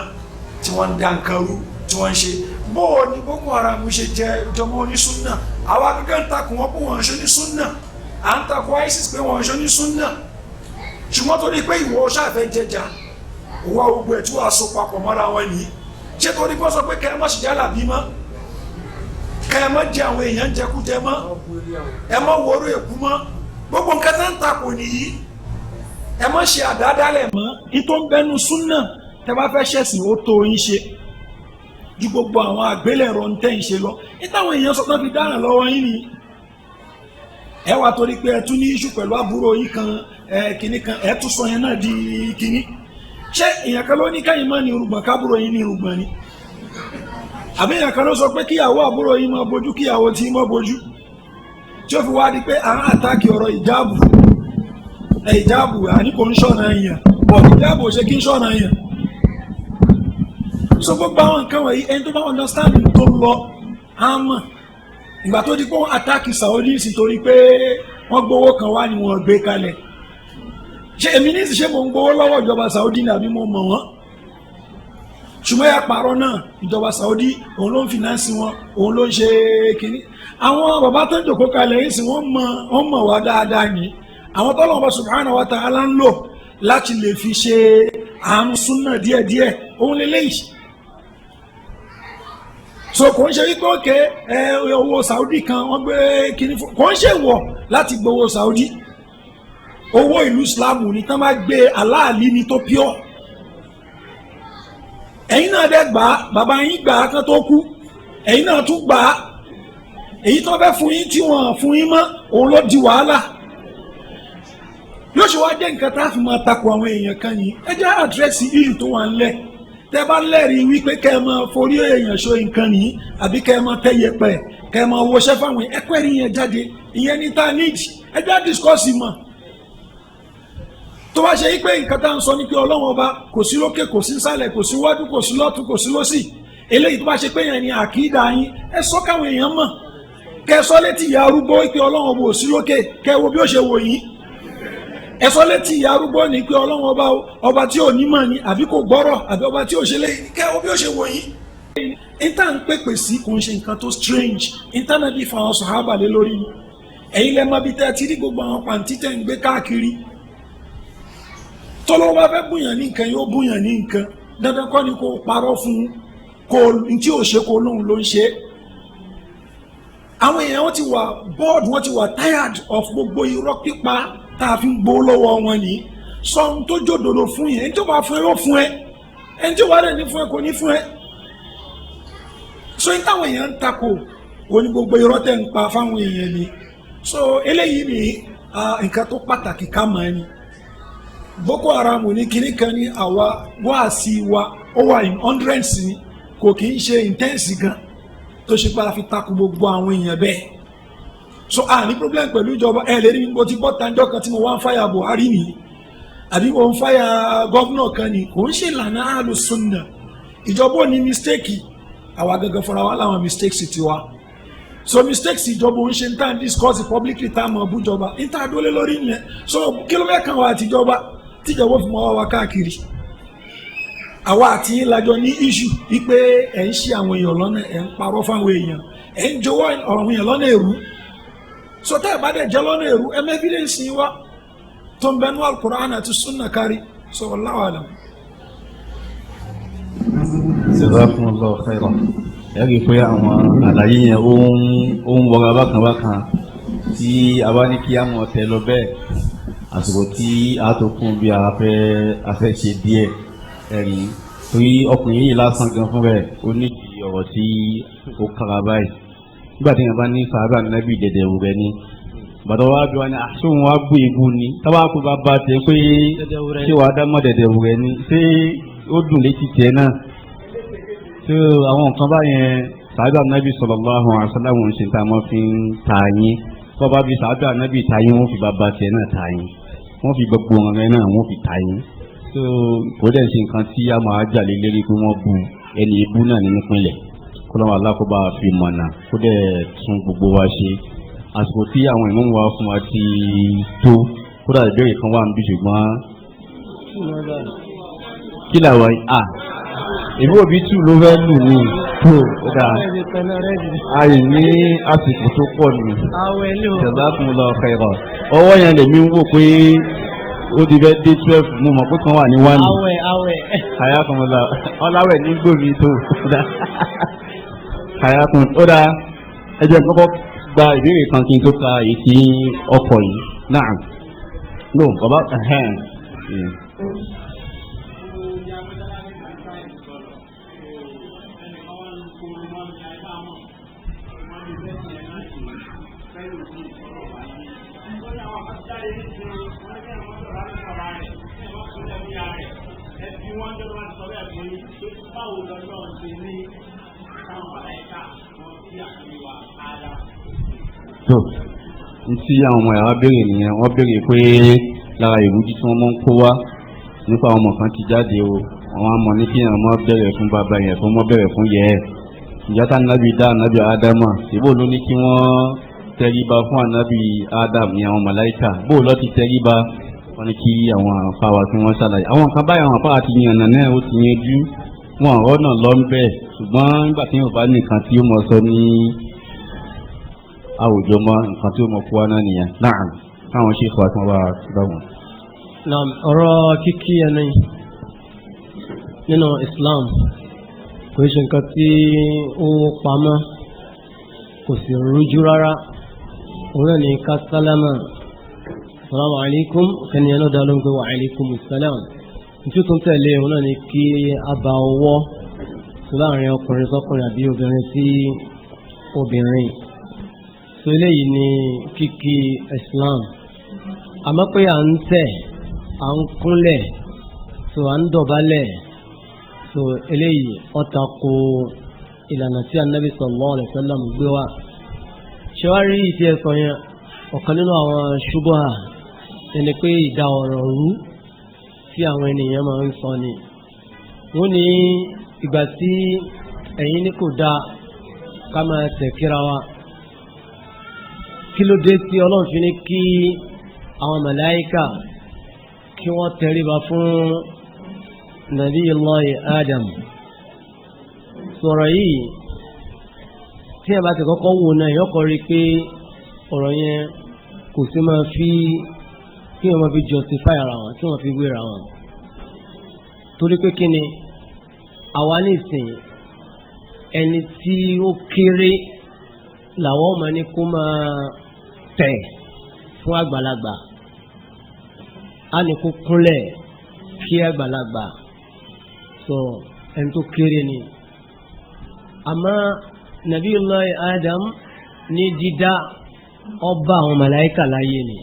tí wọ́n ń dá nǹkan rú tí wọ́n ń ṣe bóò ní Boko Haram ṣe jẹ́ ìjọba onísúnnà àwọn akẹ́kẹ́ ń takùn wọn pé wọ́n ń ṣe onísúnnà à ń takùn ISIS pé wọ́n ń ṣe onísúnnà ṣùgbọ́n torí pé ìwọ ṣàfẹ́ jẹjà òwò gbogbo ẹ̀ tí wàá so papọ̀ mọ́ra wọn nìyí ṣé torí pé wọ́n sọ pé kẹ́ ẹ má ṣe jálà bí mọ́ kẹ́ ẹ má jẹ àwọn èèyàn jẹkújẹ mọ́ ẹ má wọ́rọ̀ èkú mọ́ gbogbo nǹkan tó ń takò nìyí ẹ má ṣe àdádálẹ̀ mọ́ ìtò ń bẹnu súnnà tẹ bá fẹ́ ṣẹ̀sìn ó tó yín ṣe ju gbogbo àwọn àgbélẹ̀rọ ń tẹ́ ń ṣe lọ ìtàwọn èèyàn sọ pé fi dáràn lọ́wọ́ yín ni ẹ wà torí pé ẹ tún ní iṣu pẹ̀lú àbúrò yín kan kìnnì kan ẹ tún sọ yẹn náà di kìnnì ṣé èèyàn kan ló ní káyìn má ní irùngbọ̀n kábúrò yín ní irùngbọ̀n ni àbí èèyàn kan ló sọ pé kíyàwó àbúrò yín máa bójú kíyàwó tí máa bójú tí ó fi wá di pé à ń àtàkì ọ̀rọ̀ ìjáàbù àní kò ń ṣọ̀nà èèyàn bọ̀ ìjáàbù ò ṣe kí ń ṣọ̀nà èèyàn so gbogbo àwọn nǹkan wọ̀nyí ẹni tó bá understand tó lọ àmọ́ ìgbà tó di pé wọ́n àtàkì Saudi sì torí pé wọ́n gbowó kan wá ni wọ́n gbé kalẹ̀ ṣé èmi ní sì ṣe mò ń gbowó lọ́wọ́ ìjọba Saudi ní àbí mo mọ̀ wọ́n ṣùgbọ́n ya pààrọ̀ náà ìjọba Saudi òun ló ń finance wọn òun ló ń ṣe kínní àwọn bàbá tó ń jòkó kalẹ̀ yìí sì wọ́n mọ̀ wá dáadáa ní àwọn tọ́lọ́ ọba subhanahu wa ta'ala ń lò láti lè fi ṣe àrùn súnà díẹ̀díẹ̀ òun lélẹ́yìí so kò ń ṣe wípé òkè owó Saudi kan wọ́n gbé kínní fún kò ń ṣe wọ̀ láti gbowó Saudi owó ìlú Islamu ní tán bá gbé aláàlí ní tó pure ẹ̀yin náà dẹ̀ gbà á bàbá yín gbà á kán tó kú ẹ̀yin náà tún gbà á èyí tó fẹ́ fún yín tí wọ́n fún yín mọ́ òun ló di wàhálà yóò ṣe wá jẹ́ nǹkan tá a fi máa takò àwọn èèyàn kan yìí ẹ jẹ́ àdírẹ́sì ìlú tó wà ńlẹ̀ tẹ́ bá lẹ́rìí wípé kẹ́ ẹ máa forí èèyàn ṣó nǹkan nìyí àbí kẹ́ ẹ máa tẹ́ yẹpẹ̀ kẹ́ ẹ máa wọṣẹ́ fáwọn ẹ̀kọ́ ẹ̀rí yẹn jáde ìyẹn ní tá a nídìí ẹ jẹ́ àdìskọ́sì mọ̀ tó bá ṣe yí pé nǹkan tá à ń sọ ní pé Ọlọ́run ọba kò sí lókè kò sí nsàlẹ̀ kò sí wájú kò sí lọ́tún kò sí lósì eléyìí tó bá ṣe pé yẹn ni àkídà yín ẹ sọ káwọn èèyàn mọ̀ kẹ́ ẹ sọ létí ìyá arúgbó pé Ọlọ́run ọba ò sí lókè kẹ́ ẹ wo bí ó ṣe wò yín ẹ sọ létí ìyá arúgbó ní pé Ọlọ́run ọba tí ò ní mọ̀ ni àbí kò gbọ́rọ̀ àbí ọba tí ò ṣe léyìn kẹ́ ẹ wo bí ó ṣe wò yín. ìta ń pèpè sí kò ń ṣe nǹkan tó strange ìtànàbí fa àwọn sàhábà lé lórí ẹ̀yin lẹ́ mọ̀ bí tẹ́ ti rí gbogbo àwọn pàǹtí tẹ́ ń gbé káàkiri tọ́lọ́wọ́ bá fẹ́ búyàn ní nǹkan yóò búyàn ní nǹkan dandan kọ́ ni kò parọ́ fún kò tí ò ṣe kò lóhun ló ń ṣe. àwọn èèyàn wọ́n ti wà bored wọ́n ti wà tired of gbogbo irọ́ pípa tá a fi ń gbó lọ́wọ́ wọn ni sọ ohun tó jòdòdò fún yẹn ẹni tó bá fún ẹ yóò fún ẹ ẹni tó bá rẹ̀ ní fún ẹ kò ní fún ẹ. so ní táwọn èèyàn ń takò òní gbogbo irọ́ tẹ̀ ń pa fáwọn èèyàn ni so eléyìí ni nǹkan tó pàtàkì ká mọ̀ ẹ́ ni Boko Haram ní kíní kan ní àwa wáàsí wa ó wà in hundreds ni kò kì í ṣe intense gan tó ṣe pé a fi takò gbogbo àwọn èèyàn bẹ́ẹ̀ so ní problem pẹ̀lú ìjọba ẹ̀ lérí mo ti bọ́ tanjọ́ kan tí mo wá ń fàyà Buhari nìyí àbí mo ń fàyà gọ́vnọ̀ kan ni kò ń ṣe ìlànà àlùsùnnà ìjọba ò ní mistake àwa gangan fúnra wa láwọn mistakes ti wa so mistakes ìjọba ò ń ṣe ń tàn discuss publicly tá a mọ̀ bú ìjọba ń tà dólé lórí yẹn so kí ló fẹ́ kàn wá àtijọba tíjọba fi mọ́ wa káàkiri àwa àti yín lájọ ní issue wípé ẹ̀ ń ṣì àwọn èèyàn lọ́nà ẹ̀ ń parọ́ fáwọn èèyàn ẹ̀ ń jọ̀wọ́ ọ̀rọ̀ èèyàn lọ́nà èrú so tẹ́ ẹ̀ bá dẹ̀ jẹ́ lọ́nà èrú ẹ̀ mẹ́fídẹ́ǹsì wa tó ń bẹnu al-Qur'an àti sunna kárí so wallahu alam. Jazakumullahu khairan ẹ̀rí pé àwọn àlàyé yẹn ó ń wọra bákan tí a bá ní kí á mọ̀ tẹ́ lọ bẹ́ẹ̀ àsìkò tí a tó kún bí a fẹ́ ṣe díẹ̀ ẹ̀rí torí ọkùnrin yìí lásán gan fún rẹ̀ ó nídìí ọ̀rọ̀ tí ó kára báyìí nígbà tí yẹn bá ní sàárà nábì dẹ̀dẹ̀ wù rẹ̀ ni bàtà wàá bí wọn ni àṣùwọ̀n wàá gbé egun ni tábà kó bá bá tẹ pé ṣé wàá dá mọ́ dẹ̀dẹ̀ wù rẹ̀ ni ṣé ó dùn létí tiẹ̀ náà ṣé àwọn nǹkan báyẹn sàárà nábì sallallahu alaihi wasallam ń ṣe tá a mọ́ fi ń ta yín tó bá fi sàárà nábì ta yín wọ́n fi bàbá tiẹ̀ náà ta yín wọ́n fi gbogbo ọ̀rẹ́ náà wọ́n fi ta yín so kò dẹ̀ ṣe nǹkan tí a máa jà lé lérí pé wọ́n bu ẹni ibú náà nínú ìpínlẹ̀ kó lọ́wọ́ alákòóbá fi mọ̀nà kó dẹ̀ tún gbogbo wa ṣe àsìkò tí àwọn ìmọ̀ wa fún wa ti tó kódà ìbéèrè kan wà níbi ṣùgbọ́n kí làwọn ìbí òbí tù ló fẹ́ lù ní tó ọ̀dà àyè ní àsìkò tó pọ̀ nù Jazakumullahu khairan ọwọ́ yẹn lèmi ń wò pé ó ti fẹ́ dé 12 mo mọ̀ pé kan wà ní 1 Hayakumullah ọláwẹ̀ ní gbòmí tó Hayakumullah ó dáa ẹ jẹ́ kọ́kọ́ gba ìbéèrè kan kí n tó ka èyí tí ọkọ̀ yìí náà no bàbá tó ntí àwọn ọmọ yàrá béèrè nìyẹn wọ́n béèrè pé lára ìrújú tí wọ́n mọ̀ ń kó wá nípa àwọn ọmọ kan ti jáde o àwọn àmọ́ ní kí àwọn ọmọ bẹ̀rẹ̀ fún bàbá yẹn fún ọmọ bẹ̀rẹ̀ fún yẹ ẹ̀ ìjà tá nábì dá nábì ádámà ìbò ló ní kí wọ́n tẹríba fún ànábì ádám ní àwọn màláìkà bó lọ́ ti tẹríba wọ́n ní kí àwọn afáwa tí wọ́n ṣàlàyé àwọn kan báyìí àwọn afáwa ti yànnà náà ó ti yanjú wọn ọ̀rọ̀ náà lọ ń bẹ̀ ṣùgbọ́n nígbà tí yóò bá nìkan tí ó mọ̀ sọ ní àwùjọ mọ nǹkan tí ó mọ fún wa náà nìyẹn náà káwọn ṣe fún wa bá wọn. naam ọ̀rọ̀ kíkí ẹni nínú Islam kò ṣe nǹkan tí ó pamọ́ kò sì rújú rárá òun náà ní ká sálámà salamu alaykum kẹ́ni ẹ̀ náà dá lóhùn pé wa alaykum salam nítorí tẹ̀lé òun náà ní kí a bá ọwọ́ tó láàrin ọkùnrin sọ́kùnrin àbí obìnrin sí obìnrin so eléyìí ni kíkí Islam àmọ́ pé à ń tẹ̀ à ń kúnlẹ̀ so à ń dọ̀bálẹ̀ so eléyìí ó tako ìlànà tí Ànábì sallallahu alaihi wasallam gbé wá ṣé wàá rí ìdí ẹ̀sọ́ yẹn ọ̀kan nínú àwọn ṣubuha ẹni pé ìdá ọ̀rọ̀ rú tí àwọn ènìyàn máa ń sọ ni wọ́n ní ìgbà tí ẹ̀yin ní kò dáa ká máa tẹ̀ kíra wa kí ló dé tí Ọlọ́run fi ní kí àwọn màláíkà kí wọ́n tẹríba fún Nabiyullahi Adam sọ̀rọ̀ yìí tí ẹ bá ti kọ́kọ́ wò náà yọkọ̀ rí pé ọ̀rọ̀ yẹn kò sí máa fi kí wọ́n máa fi justify ara wọn kí wọ́n fi wéra wọn torí pé kí ni àwa nísìn ẹni tí ó kéré làwọn ọmọ ní kó máa tẹ̀ fún àgbàlagbà á ní kó kúnlẹ̀ kí àgbàlagbà sọ ẹni tó kéré ni àmọ́ Nabiyullahi Adam ní dídá ọba àwọn màláíkà láyé ni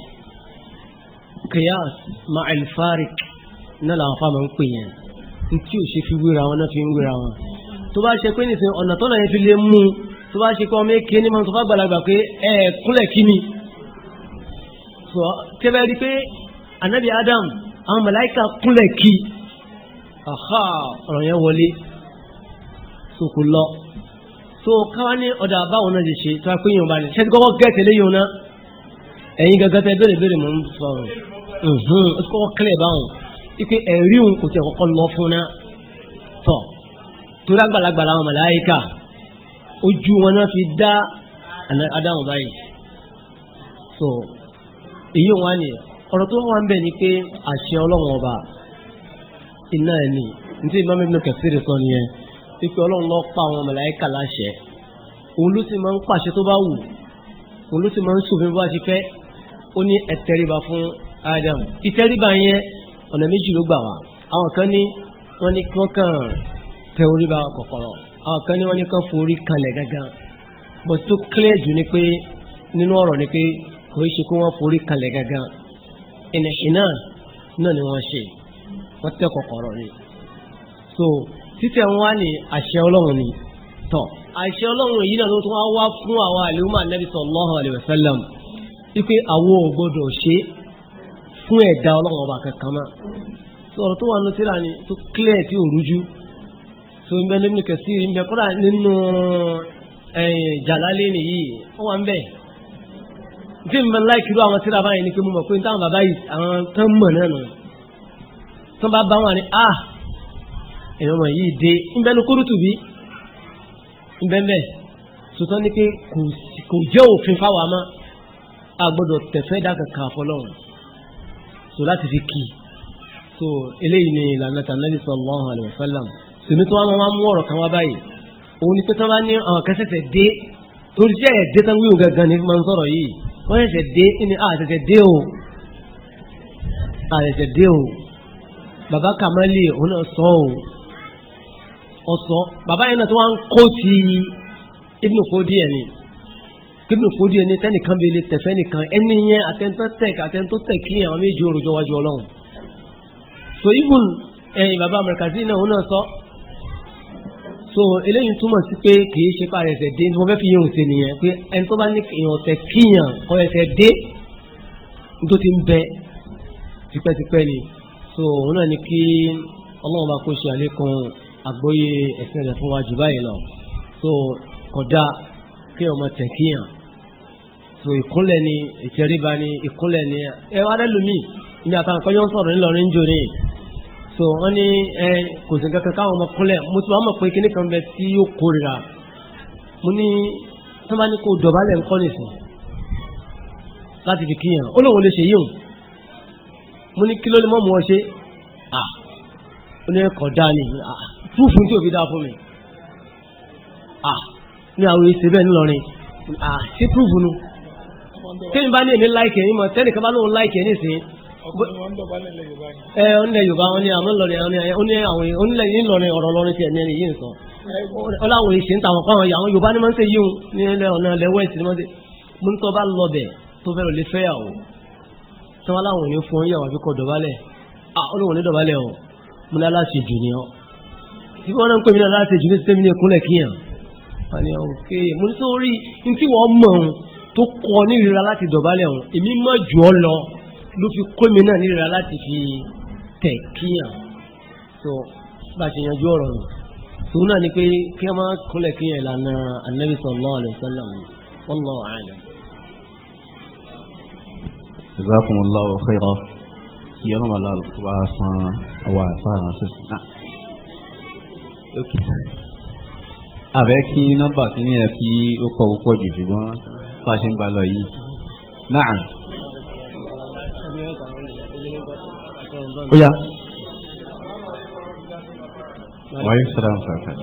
qiyas ma'al farik náà làwọn fáwọn ń pè yẹn tí ò ṣe fi wéra wọn náà fi ń wéra wọn tó bá ṣe pé nìsín ọ̀nà tó náà yẹn fi lè mú tó bá ṣe pé ọmọ èké ní máa tó bá gbàlagbà pé ẹ kúnlẹ̀ kí ni sọ tẹ́bẹ̀ rí pé anabi Adam àwọn màláíkà kúnlẹ̀ kí ọ̀rọ̀ yẹn wọlé so kò lọ so káwá ní ọ̀dà báwọn náà lè ṣe tó wá pé yóò bá lè ṣe tí kọ́kọ́ gẹ̀ẹ́tẹ̀ lé yóò ná ẹ̀yin gangan tẹ́ bèrè mọ̀ ń sọ̀rọ̀ ó ti kọ́kọ́ kílẹ̀ báwọn ipe ẹ̀rí òun kò tẹ̀ kọ́kọ́ lọ fún náà tọ̀ tó lágbàlagbà làwọn màláíkà ojú wọn náà fi dá Ádámù báyìí so èyí wọn ni ọ̀rọ̀ tó wà ń bẹ̀ ni pé àṣẹ Ọlọ́run ọba iná ẹ̀ ní ní tí Imam Ibn Kathir sọ nìyẹn pípé Ọlọ́run ló pa àwọn màláíkà láṣẹ òun ló sì máa ń pàṣẹ tó bá wù òun ló sì máa ń ṣòfin bá ṣe fẹ́ ó ní ẹ tẹríba fún Ádámù ìtẹríba yẹn ọ̀nà méjì ló gbà wá àwọn kan ní wọ́n ní kí wọ́n kàn tẹ orí ba kọ̀kọ̀rọ̀ àwọn kan ní wọ́n ní kàn forí kalẹ̀ gángan bó tó clear jù ni pé nínú ọ̀rọ̀ ni pé kò í ṣe kó wọ́n forí kalẹ̀ gángan ìnìṣìnà náà ni wọ́n ṣe wọ́n tẹ kọ̀kọ̀rọ̀ ni so títẹ̀ wọn wá ní àṣẹ Ọlọ́run ni tọ̀ àṣẹ Ọlọ́run yìí náà ló tún wá fún àwọn àlùmọ́ Ànábì sallallahu alaihi wasallam wípé àwọn ò gbọdọ̀ ṣe fún ẹ̀dá Ọlọ́run ọba kankan náà sọ̀rọ̀ tó wà ní tíra ni tó clear tí ò rújú so ń bẹ Ibn Kathir ń bẹ kọ́ra nínú Jalalayn nìyí ó wà ń bẹ tí ń bẹ láìkí ló àwọn tíra báyìí ni pé mo mọ̀ pé táwọn bàbá yìí àwọn tán mọ̀ náà nù tó bá bá wọn ni èèyàn mọ̀ yìí dé ń bẹ ní Qurtubi ń bẹ bẹ́ẹ̀ sọtọ́ ni pé kò jẹ́ òfin fáwọn àmọ́ a gbọ́dọ̀ tẹ̀fẹ́ dá kankan àfọlọ́run so láti fi kí so eléyìí ni ìlànà tànàbí sallallahu alaihi wasallam sèmi tó wá máa mú ọ̀rọ̀ kan wá báyìí òun ni pé tó bá ní àwọn kẹsẹ̀sẹ̀ dé torí jẹ́ ẹ̀dẹ́ tán wíwò gangan ní máa ń sọ̀rọ̀ yìí wọ́n ṣẹ̀ṣẹ̀ dé ní àṣẹ̀ṣẹ̀ dé o bàbá Kamali òun náà sọ ọ̀sọ́ bàbá yẹn náà tó wá ń kó ti Ibn Fodi ẹ̀ ni Ibn Fodi ẹ̀ ni tẹ́nìkan bí ilé tẹ̀fẹ́ nìkan ẹni yẹn àtẹ́ntọ́ tẹ̀ kí àwọn méjì òrùjọ wájú Ọlọ́run so even bàbá Markazi náà òun náà sọ so eléyìí túmọ̀ sí pé kì í ṣe pàrọ̀ ẹ̀sẹ̀ dé wọ́n fẹ́ fi yẹn òsè nìyẹn pé ẹni tó bá ní èèyàn ọ̀tẹ̀ kíyàn kọ́ ẹ̀sẹ̀ dé tó ti ń bẹ tipẹ́tipẹ́ ni so òun náà ni kí Ọlọ́run bá kó ṣe àlékún àgbóyè ẹ̀sìn rẹ̀ fún wa jù báyìí lọ so kódà kí ọmọ tẹ̀ kíyàn so ìkúnlẹ̀ ni ìtẹríba ni ìkúnlẹ̀ ni ẹ wá lẹ́lùmí ní àtàwọn kan yóò sọ̀rọ̀ ńlọrin jò ní so wọ́n ní kò sí kankan káwọn ọmọ kúnlẹ̀ mo ti wá mọ̀ pé kíní kan bẹ tí yóò kórira mo ní tí wọ́n bá ní kó dọ̀bálẹ̀ ńkọ́ nìsín láti fi kíyàn ó lóun lè ṣe yíò mo ní kí ló lè mọ́ mu ọ ṣe ó ní ẹ̀kọ́ dá ní fúfú tí ò fi dá fún mi ní àwọn èsì bẹ́ẹ̀ ńlọrin ṣé fúfú nu tí mi bá ní èmi láìkẹ̀ yín mọ̀ tẹ́nìkan bá lóun láìkẹ̀ nísìn onílẹ̀ Yorùbá wọn ni àwọn ńlọrin onílẹ̀ yìí ńlọrin ọ̀rọ̀ lọrin tí ẹni yìí ń sọ ọláwọn èsì ń tàwọn fáwọn àwọn Yorùbá ní máa ń ṣe yíò ní ilẹ̀ ọ̀nà ilẹ̀ west ní máa ń ṣe mú ní tó bá lọ bẹ̀ tó fẹ́ràn lè fẹ́yàwó tí wọ́n láwọn òní fún yàwó àbí kọ dọ̀bálẹ̀ olóhùn ní dọ̀bálẹ̀ ọ̀ mú ní aláṣẹ jù ní ọ́ tí wọ́n náà ń pè mí ní aláṣẹ jù ní sẹ́mi ní ìkúnlẹ̀ kíyàn wọ́n ní ọ̀kẹ́ mú ní sórí ní tí wọ́n mọ̀ tó kọ ní ìrira láti dọ̀bálẹ̀ ọ̀ èmi mọ̀ jù ọ́ lọ ló fi kó mi náà ní ìrira láti fi tẹ̀ kíyàn so bá a ṣe yanjú ọ̀rọ̀ nù tòun náà ni pé kí a máa kúnlẹ̀ kíyàn ìlànà Annabi sallallahu alaihi wasallam wallahu a'lam. Jazakumullahu khairan yẹn wọn lọ wá san àwọn àfáàrà sísè náà. àbẹ́ kí nọ́mbà kìíní ẹ̀ kí ó kọ púpọ̀ jù ṣùgbọ́n bá a ṣe ń gbà lọ yìí. náà ó yá wáyé sọ́dọ̀ nǹkan.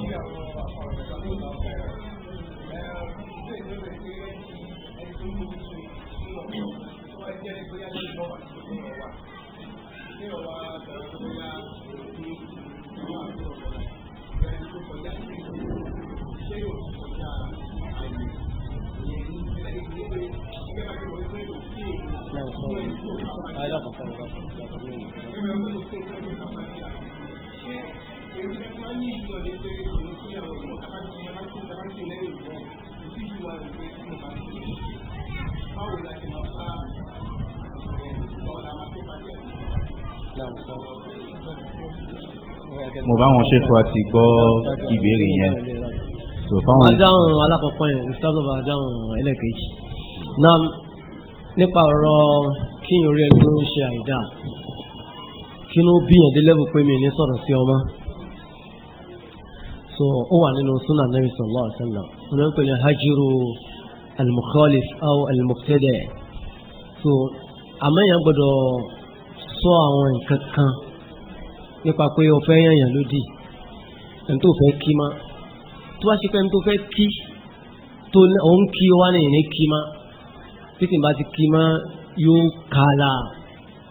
mo bá wọn ṣètò àti gbọ́ ìbéèrè yẹn. adáhùn alákọ̀ọ́kọ́ yẹn ìsọ́lọ́bà adáhùn ẹlẹ́kejì náà nípa ọ̀rọ̀ kíyàn orí ẹni tó ń ṣe àìdá kí ló bí ẹ̀dẹ́ lẹ́bù pé mi ní sọ̀rọ̀ sí ọmọ so ó wà nínú súnà Nabi sallallahu alaihi wasallam wọn ń pè ní hajiru al-mukhalif aw al-mubtadi' so àmọ́yàn gbọ́dọ̀ sọ àwọn nǹkan kan nípa pé o fẹ́ yànyàn lódì ẹni tó fẹ́ kí má tó wá ṣe pé ẹni tó fẹ́ kí tó òun kí wá ní ìní kí má títí bá ti kí má yóò kààlà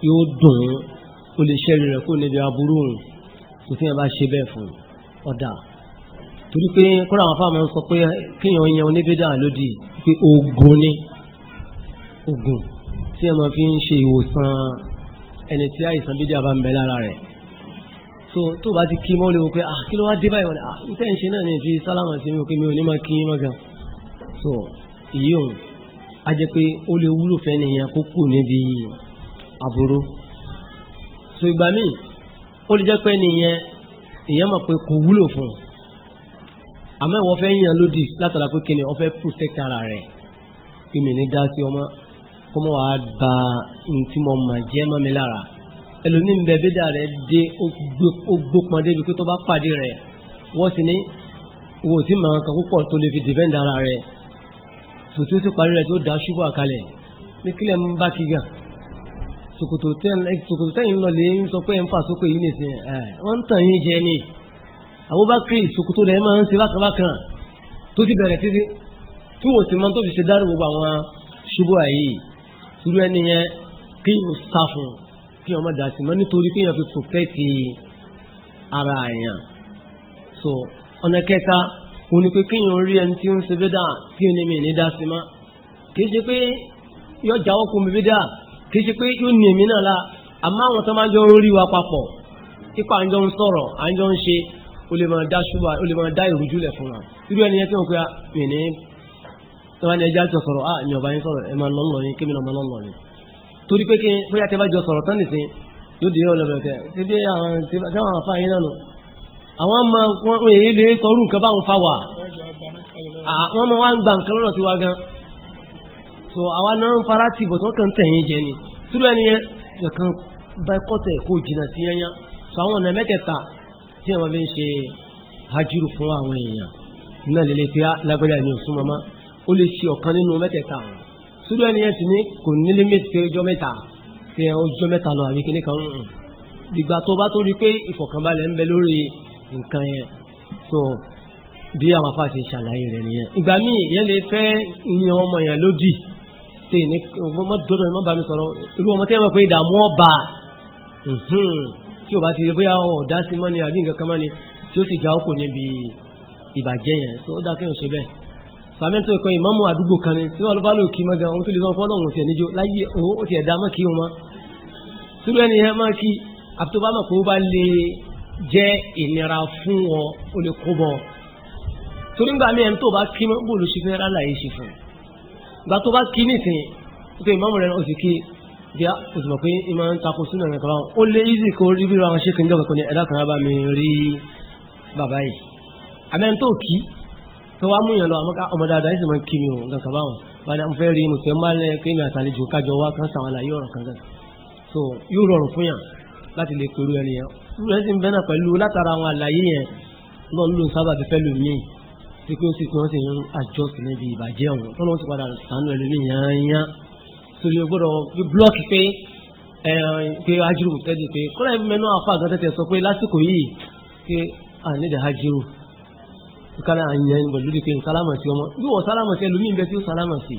yóò dùn ó lè ṣẹ́rí rẹ̀ kó níbi aburú òun kò sí yẹn bá ṣe bẹ́ẹ̀ fún ọ̀dà torí pé kọ́ra àwọn afáàmọ́ ń sọ pé kíyàn yan oníbídà lódì pé oògùn ni oògùn tí ẹ máa fi ń ṣe ìwòsàn ẹni tí àìsàn bídà bá ń bẹ lára rẹ̀ so tó bá ti kí mọ́ lè wò pé kí ló wá dé báyìí wọ́n ìtẹ́ ìṣe náà ní ti sálámà sí mi ò pé mi ò ní máa kí yín mọ́ gan so èyí òun a jẹ́ pé ó lè wúlò fẹ́ nìyẹn kó kù níbi aburú so ìgbà míì ó lè jẹ́ pé nìyẹn èèyàn mọ̀ pé kò wúlò fún un àmọ́ ìwọ fẹ́ yàn lódì látara pé kíni ọ fẹ́ protect ara rẹ̀ kí mi ní dá sí ọmọ kó mọ́ wàá ba ntí mo mà jẹ́ mọ́ mi lára ẹlòmíín bẹ bídà rẹ̀ dé ó gbópọn débi pé tó bá pàdé rẹ̀ wọ́n sì ní wo tí màá kan púpọ̀ tó lè fi defend ara rẹ̀ tòtí ó ti parí rẹ̀ tó dá ṣubú àkàlẹ̀ ní kílẹ̀ ń bá kígà ṣòkòtò tẹ́yìn lọ lè ń sọ pé ń fà sókè yìí nìsín wọ́n ń tàn yín jẹ ni Abubakar ṣòkòtò rẹ̀ máa ń ṣe bákan tó ti bẹ̀rẹ̀ títí tí wò sí máa tó fi ṣe dárò gbogbo àwọn ṣubú àyè irú ẹni yẹn kí n sá fún kí ọmọ dà sí mọ́ nítorí kí èèyàn fi protect ara èèyàn so ọ̀nà kẹta òun ni pé kí èèyàn rí ẹni tí ó ń ṣe bídà tí ó ní mi ní dá sí mọ́ kì í ṣe pé yóò jáwọ́ kó mi bídà kì í ṣe pé yóò ní èmi náà la àmọ́ àwọn tó máa jọ ń rí wa papọ̀ ipa àjọ ń sọ̀rọ̀ àjọ ń ṣe o lè máa dá ṣubú o lè máa dá ìrújúlẹ̀ fún wa irú ẹni yẹn tí wọ́n pe mi ní tí wọ́n ní ẹja jọ sọ̀rọ̀ mi ò bá yín sọ̀rọ̀ ẹ máa lọ́nlọ́ yín kémi náà máa lọ́nlọ́ yín torí pé kí bóyá tẹ́ bá jọ sọ̀rọ̀ tán nìsín yóò dé ọlọ́bẹ̀ tẹ̀ ṣé bí àwọn afáyín náà nù àwọn ọmọ wọn èyí lè sọrú nǹkan báwọn fa wà àwọn ọmọ wa ń gba nǹkan lọ́nà tí wá gan so àwa náà ń fara tì bọ̀ tó kàn tẹ̀yìn jẹ ni túrú ẹni yẹn kan bá kọ́tẹ̀ kó jìnnà sí yẹn so àwọn ọ̀nà mẹ́tẹ̀ẹ̀ta tí wọ́n fi ń ṣe hajjúrù fún àwọn èèyàn náà lè fi lágbẹ́rẹ́ ní òsún mọ́mọ́ ó lè ṣe ọ̀kan nínú mẹ́tẹ̀ẹ̀ta àwọn túrú ẹni yẹn ti ní kò ní límítì pé ọjọ́ mẹ́ta tí ọjọ́ mẹ́ta lọ àbí kíní kan ìgbà tó bá tó rí pé ìfọ̀kànbalẹ̀ ń bẹ lórí nǹkan yẹn so bí àwọn afá ti ṣàlàyé rẹ̀ nìyẹn ìgbà míì yẹn lè fẹ́ yan ọmọ yẹn lódì tí ní ọmọ dọ́dọ̀ ní ọmọ bá mi sọ̀rọ̀ irú ọmọ tí wọ́n pè ìdààmú ọba tí o bá ti rí bóyá ọ̀dá sí mọ́ni àbí nǹkan kan mọ́ni tí ó sì já ọkọ̀ níbi ìbàjẹ́ yẹn tó dá kéèyàn ṣe bẹ́ẹ̀ sàmẹ́ntò ìkan ìmáàmù àdúgbò kan ni tí wọ́n bá lò kí mọ́gàn ohun tó lè sọ fọ́nà òun tiẹ̀ níjó láyé owó ó tiẹ̀ dá mọ́ kí wọn sílùú ẹni yẹn máa kí àtúbà mọ̀ pé ó bá lè jẹ́ ìnira fún wọn ó lè kó bọ̀ torí ńgbà mí ẹni tó bá kí mọ́ bóòlù ṣe fẹ́ rálá yìí ṣe fún ìgbà tó bá kí nìsín pé ìmáàmù rẹ̀ ó sì kí bí a ó sì mọ̀ pé ìmọ̀ ń takò sínú ẹ̀rọ kan ó lé easy kó rí bí wọn ṣe kí ń jọ́ kankan ní ẹ̀dá kan bá mi rí bàbá yìí àmẹ́ni tó kí tó wá mú yàn lọ ọmọ dáadáa yìí sì máa ń kí mi ò nǹkan kaba wọn wọn mo fẹ́ rí mo fẹ́ máa lẹ kí mi àtàlejò kájọ wá kan sàwọn àlàyé ọ̀rọ̀ kan kan so yóò rọrùn fún yàn láti lè pẹ̀lú ẹni yẹn irú ẹ̀ sì ń bẹ́ náà pẹ̀lú látara àwọn àlàyé yẹn náà ló ń sábà fi fẹ́ lò míì tí pé ó sì pé wọ́n sì ń àjọ sí níbi ìbàjẹ́ ọ̀hún tó lọ́n sì padà sànú ẹ̀ lómi yányá torí o gbọ́dọ̀ blọ́ọ̀kì pé hajiru tẹ́lẹ̀ pé kọ́lá mẹ́nu àfa àgọ́tẹ́tẹ̀ sọ pé lásìkò yìí pé ànídà hajiru kala anyan pẹ̀lú di pé sálámà sí ọmọ bí wọ́n sálámà sí ẹlòmíì bẹ́ẹ̀ tí ó sálámà sí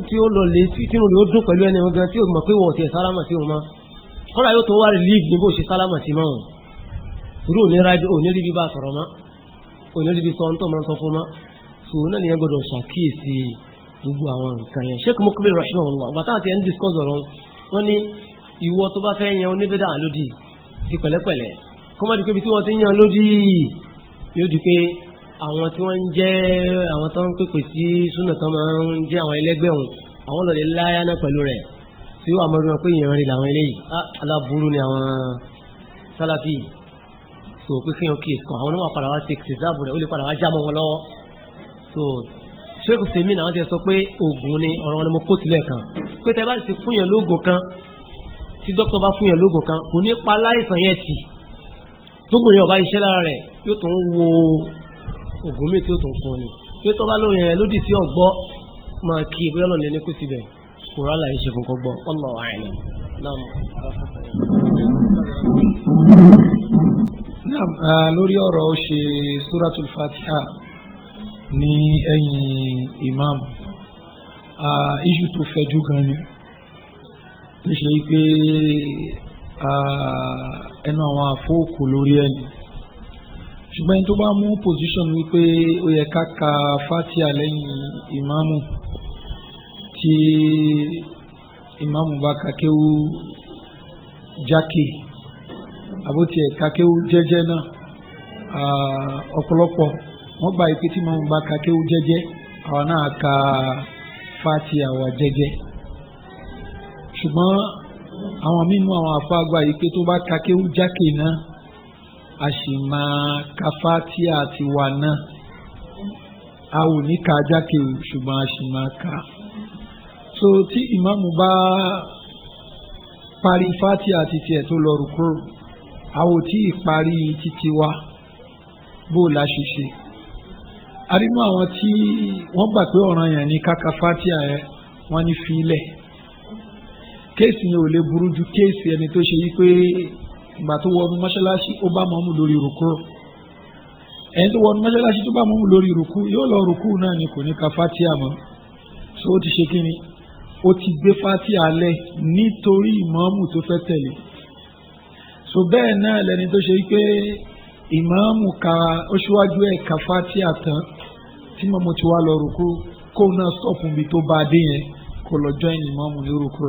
tí ó lọ lè sí tínú rẹ̀ ó dún pẹ̀lú ẹni wọn gan tí ó mọ̀ pé wọ́n ti sálámà sí ọmọ kọ́lá yóò tó wá relief ní bó ṣe sálámà sí mọ́ irú oníríbi bá sọ̀rọ̀ mọ́ oníríbi sọ tó máa ń sọ fún mọ́ so náà nìyẹn gbọdọ̀ ṣàkíyèsí gbogbo àwọn nǹkan yẹn. Sheikh Mukbil rahimahullah bàtà àti ẹni discuss ọ̀rọ̀ wọn ní ìwọ tó bá fẹ́ yan oníbẹ̀dà lódì ti pẹ̀lẹ́pẹ̀lẹ́ kó má di pé ibi tí wọ́n ti ń yan lódì yóò di pé àwọn tí wọ́n ń jẹ́ àwọn tó ń pèpè sí súnà tó máa ń jẹ́ àwọn ẹlẹ́gbẹ́ wọn àwọn lọ́ọ́ lè láyà náà pẹ̀lú rẹ̀ tí wọ́n àmọ́ pé ìyẹn rí làwọn eléyìí aláburú ni àwọn sálàfì so pé kéèyàn kí èsì kan àwọn onímọ̀ padà wá ṣe ṣèṣàbù rẹ̀ ó lè padà wá já mọ́ wọn lọ́wọ́ so Sheikh Sèmí náà wọ́n ti sọ pé oògùn ni ọ̀rọ̀ wọn ni mo kó sílẹ̀ kan pé tẹ́ bá ti fún yẹn lóògùn kan tí dókítà bá fún yẹn lóògùn kan kò ní pa láìsàn yẹn tì tóògùn yẹn ọba iṣẹ́ lára rẹ̀ yóò tún wo oògùn mi tí yóò tún fún ni pé tó bá lóyún yẹn lódì sí ọgbọ́ máa kí ìbúyọ́ lọ́nà ẹni kó síbẹ̀ kò rálá yìí ṣe fún kọ́ gbọ́ Allahu a'lam náà. lórí ọ̀rọ̀ ó ṣe Suratul Fatiha ní ẹ̀yìn imam iṣu tó fẹ̀jú gan ni tó ṣe pé ẹnu àwọn àfóòkù lórí ẹni ṣùgbọ́n ẹni tó bá mú position wípé ó yẹ ká ka Fatiha lẹ́yìn imamu tí imamu bá kakéwú jákè àbótí ẹ̀ kakéwú jẹ́jẹ́ náà ọ̀pọ̀lọpọ̀ wọ́n gba ìpè tí imamu bá kakéwú jẹ́jẹ́ àwọn náà ka Fatiha wa jẹ́jẹ́ ṣùgbọ́n àwọn mímú àwọn àfáàgbà ìpè tó bá kakéwú jákè náà a sì máa ka Fatiha àti wà náà a ò ní ka jákè ṣùgbọ́n a sì máa ka so tí ìmáàmù bá parí Fatiha àti tiẹ̀ tó lọ rùkú a ò tí ì parí títí wa bó la ṣe ṣe arínú àwọn tí wọ́n gbà pé ọ̀ranyàn ní káka Fatiha ẹ̀ wọ́n ní fílẹ̀ kéèsì yẹn ò lè burú ju kéèsì ẹni tó ṣe yí pé ìgbà tó wọnú mọ́ṣáláṣí ó bá mọ́mú lórí rùkú ẹni tó wọnú mọ́ṣáláṣí tó bá mọ́mú lórí rùkú yóò lọ rùkú náà ni kò ní ka Fatiha mọ́ so ó ti ṣe kí ni ó ti gbé Fatiha lẹ̀ nítorí ìmáàmù tó fẹ́ tẹ̀lé so bẹ́ẹ̀ náà lẹni tó ṣe pé ìmáàmù ka ó ṣíwájú ẹ̀ ka Fatiha tán tí mọ́mú ti wá lọ rùkú kó náà stọ́ọ̀pù bí tó bá dé yẹn kó lọ join ìmáàmù ní rùkú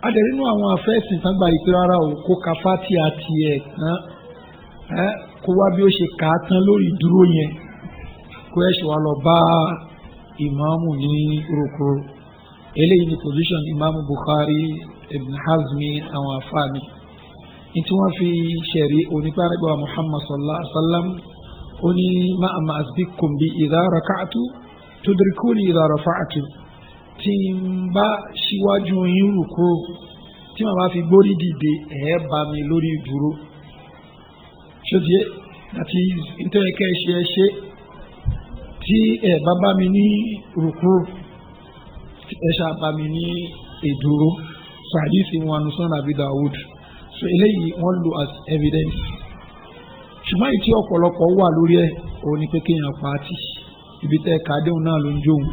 adẹ̀rínú àwọn afẹ́sìn tán gba ìpè rárá o kó ka Fatiha tiẹ̀ tán kó wá bí ó ṣe kà á tán lórí ìdúró yẹn kó ẹ̀ ṣe wá lọ bá ìmáàmù ní rùkú eléyìí ni position ìmáàmù Bukhari Ibn Hazmi àwọn afáàní ní tí wọ́n fi ṣẹ̀rí onípàrẹ́gbà Muhammad sallallahu alaihi wa sallam ó ní ma asbikum bi idha raka'tu tudrikuni idha rafa'tu tí n bá ṣíwájú yín rùkú tí màá bá fi gbórí dìde ẹ̀ bá mi lórí ìdúró ṣòdìé àti ìtẹ́ẹ̀kẹ́ ṣe tí ẹ̀ bá bá mi ní rùkú ẹ̀ ṣáà bá mi ní ìdúró so àdìsí wọn Sunan Abi Dawud so eléyìí wọ́n lò as evidence ṣùgbọ́n ìtí ọ̀pọ̀lọpọ̀ wà lórí ẹ̀ òun ni pé kéèyàn pa á tì ibi tẹ́ kàdéhùn náà ló ń jóun